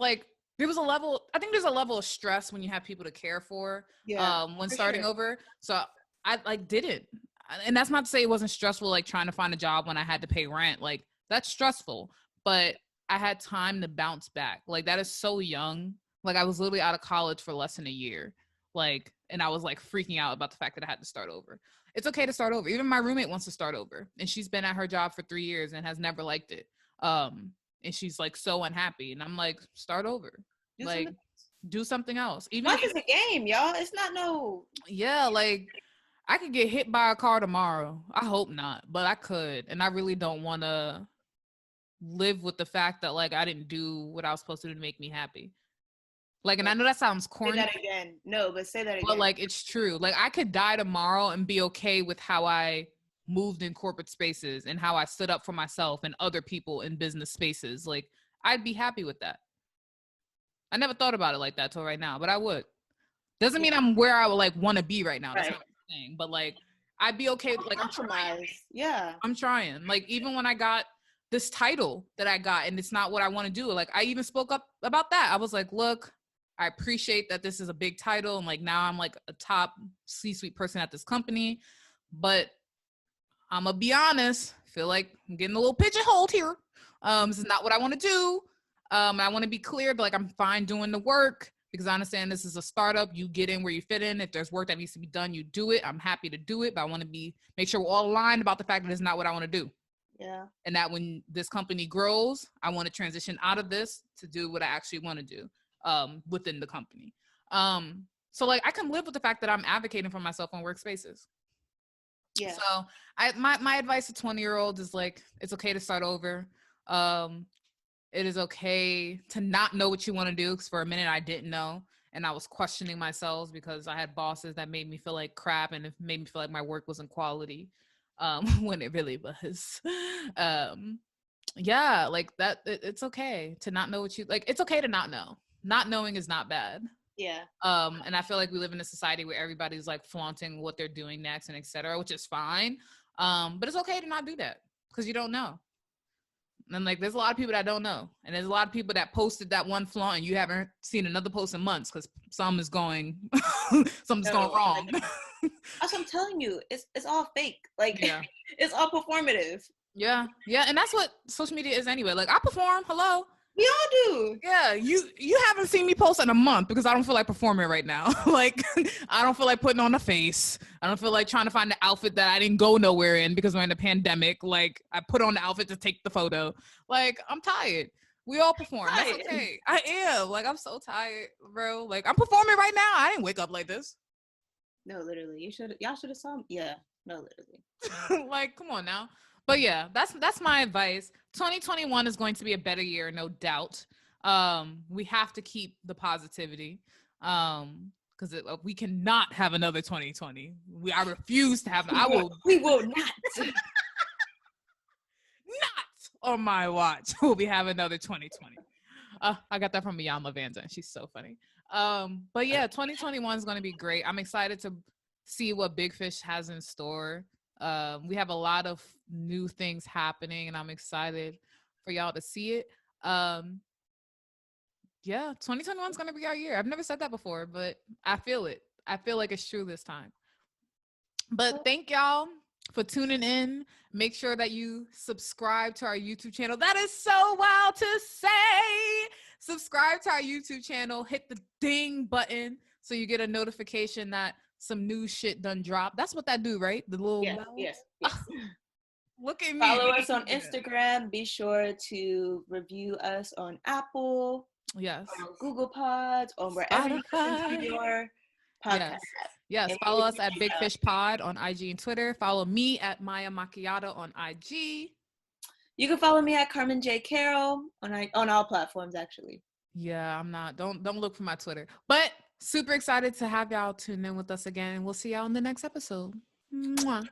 a level of stress when you have people to care for, when starting over. So I didn't. And that's not to say it wasn't stressful, like trying to find a job when I had to pay rent. Like, that's stressful, but I had time to bounce back. Like, that is so young. Like, I was literally out of college for less than a year. Like, and I was like freaking out about the fact that I had to start over. It's okay to start over. Even my roommate wants to start over, and she's been at her job for 3 years and has never liked it. And she's like so unhappy, and I'm like, start over. Do something else. Even life is a game, y'all. It's not no. Yeah, like, I could get hit by a car tomorrow. I hope not, but I could, and I really don't want to live with the fact that, like, I didn't do what I was supposed to do to make me happy. Like, and I know that sounds corny. Say that again. No, but say that again. But like, it's true. Like, I could die tomorrow and be okay with how I moved in corporate spaces and how I stood up for myself and other people in business spaces. Like, I'd be happy with that. I never thought about it like that till right now, but I would. Doesn't mean I'm where I would like want to be right now. That's not what I'm saying. But like, I'd be okay. Like, I'm trying. Yeah. I'm trying. Like, even when I got this title that I got and it's not what I want to do, like, I even spoke up about that. I was like, look, I appreciate that this is a big title, and like, now I'm like a top C-suite person at this company, but I'm gonna be honest, I feel like I'm getting a little pigeonholed here. This is not what I want to do. I want to be clear, but like, I'm fine doing the work because I understand this is a startup. You get in where you fit in. If there's work that needs to be done, you do it. I'm happy to do it, but I want to make sure we're all aligned about the fact that it's not what I want to do. Yeah. And that when this company grows, I want to transition out of this to do what I actually want to do within the company. So like, I can live with the fact that I'm advocating for myself on workspaces. Yeah. So my advice to 20-year-olds is like, it's okay to start over. It is okay to not know what you want to do, because for a minute I didn't know, and I was questioning myself because I had bosses that made me feel like crap, and it made me feel like my work wasn't quality, when it really was. Yeah, like that. It's okay to not know what you like. It's okay to not know. Not knowing is not bad. Yeah. And I feel like we live in a society where everybody's like flaunting what they're doing next and etc., which is fine. But it's okay to not do that because you don't know. And like, there's a lot of people that don't know. And there's a lot of people that posted that one flaw and you haven't seen another post in months because something's going wrong. That's what I'm telling you. It's all fake. Like, yeah. It's all performative. Yeah. Yeah. And that's what social media is anyway. Like, I perform. Hello. We all do. Yeah, you haven't seen me post in a month because I don't feel like performing right now. Like, I don't feel like putting on a face. I don't feel like trying to find the outfit that I didn't go nowhere in because we're in the pandemic. Like, I put on the outfit to take the photo. Like, I'm tired. We all perform. That's okay. I am. Like, I'm so tired, bro. Like, I'm performing right now. I didn't wake up like this. No, literally. Y'all should have saw me. Yeah. No, literally. Like, come on now. But yeah, that's my advice. 2021 is going to be a better year, no doubt. We have to keep the positivity, because we cannot have another 2020. I refuse to have. We will not. Not on my watch. We'll be having another 2020. I got that from Iyanla Vanza, and she's so funny. But yeah, 2021 is going to be great. I'm excited to see what Big Fish has in store. We have a lot of new things happening, and I'm excited for y'all to see it. Yeah, 2021 is going to be our year. I've never said that before, but I feel it. I feel like it's true this time. But thank y'all for tuning in. Make sure that you subscribe to our YouTube channel. That is so wild to say. Subscribe to our YouTube channel. Hit the ding button so you get a notification that some new shit done dropped. That's what that do, right? The little yes, bell? Yes. Look at me. Follow us on Instagram. Be sure to review us on Apple. Yes. On Google Pods, or wherever you listen to your podcast. Yes. Follow us at Big Fish Pod on IG and Twitter. Follow me at Maia Macchiato on IG. You can follow me at Carmen J. Carroll on all platforms, actually. Yeah, I'm not. Don't look for my Twitter. But super excited to have y'all tune in with us again. And we'll see y'all in the next episode. Mwah.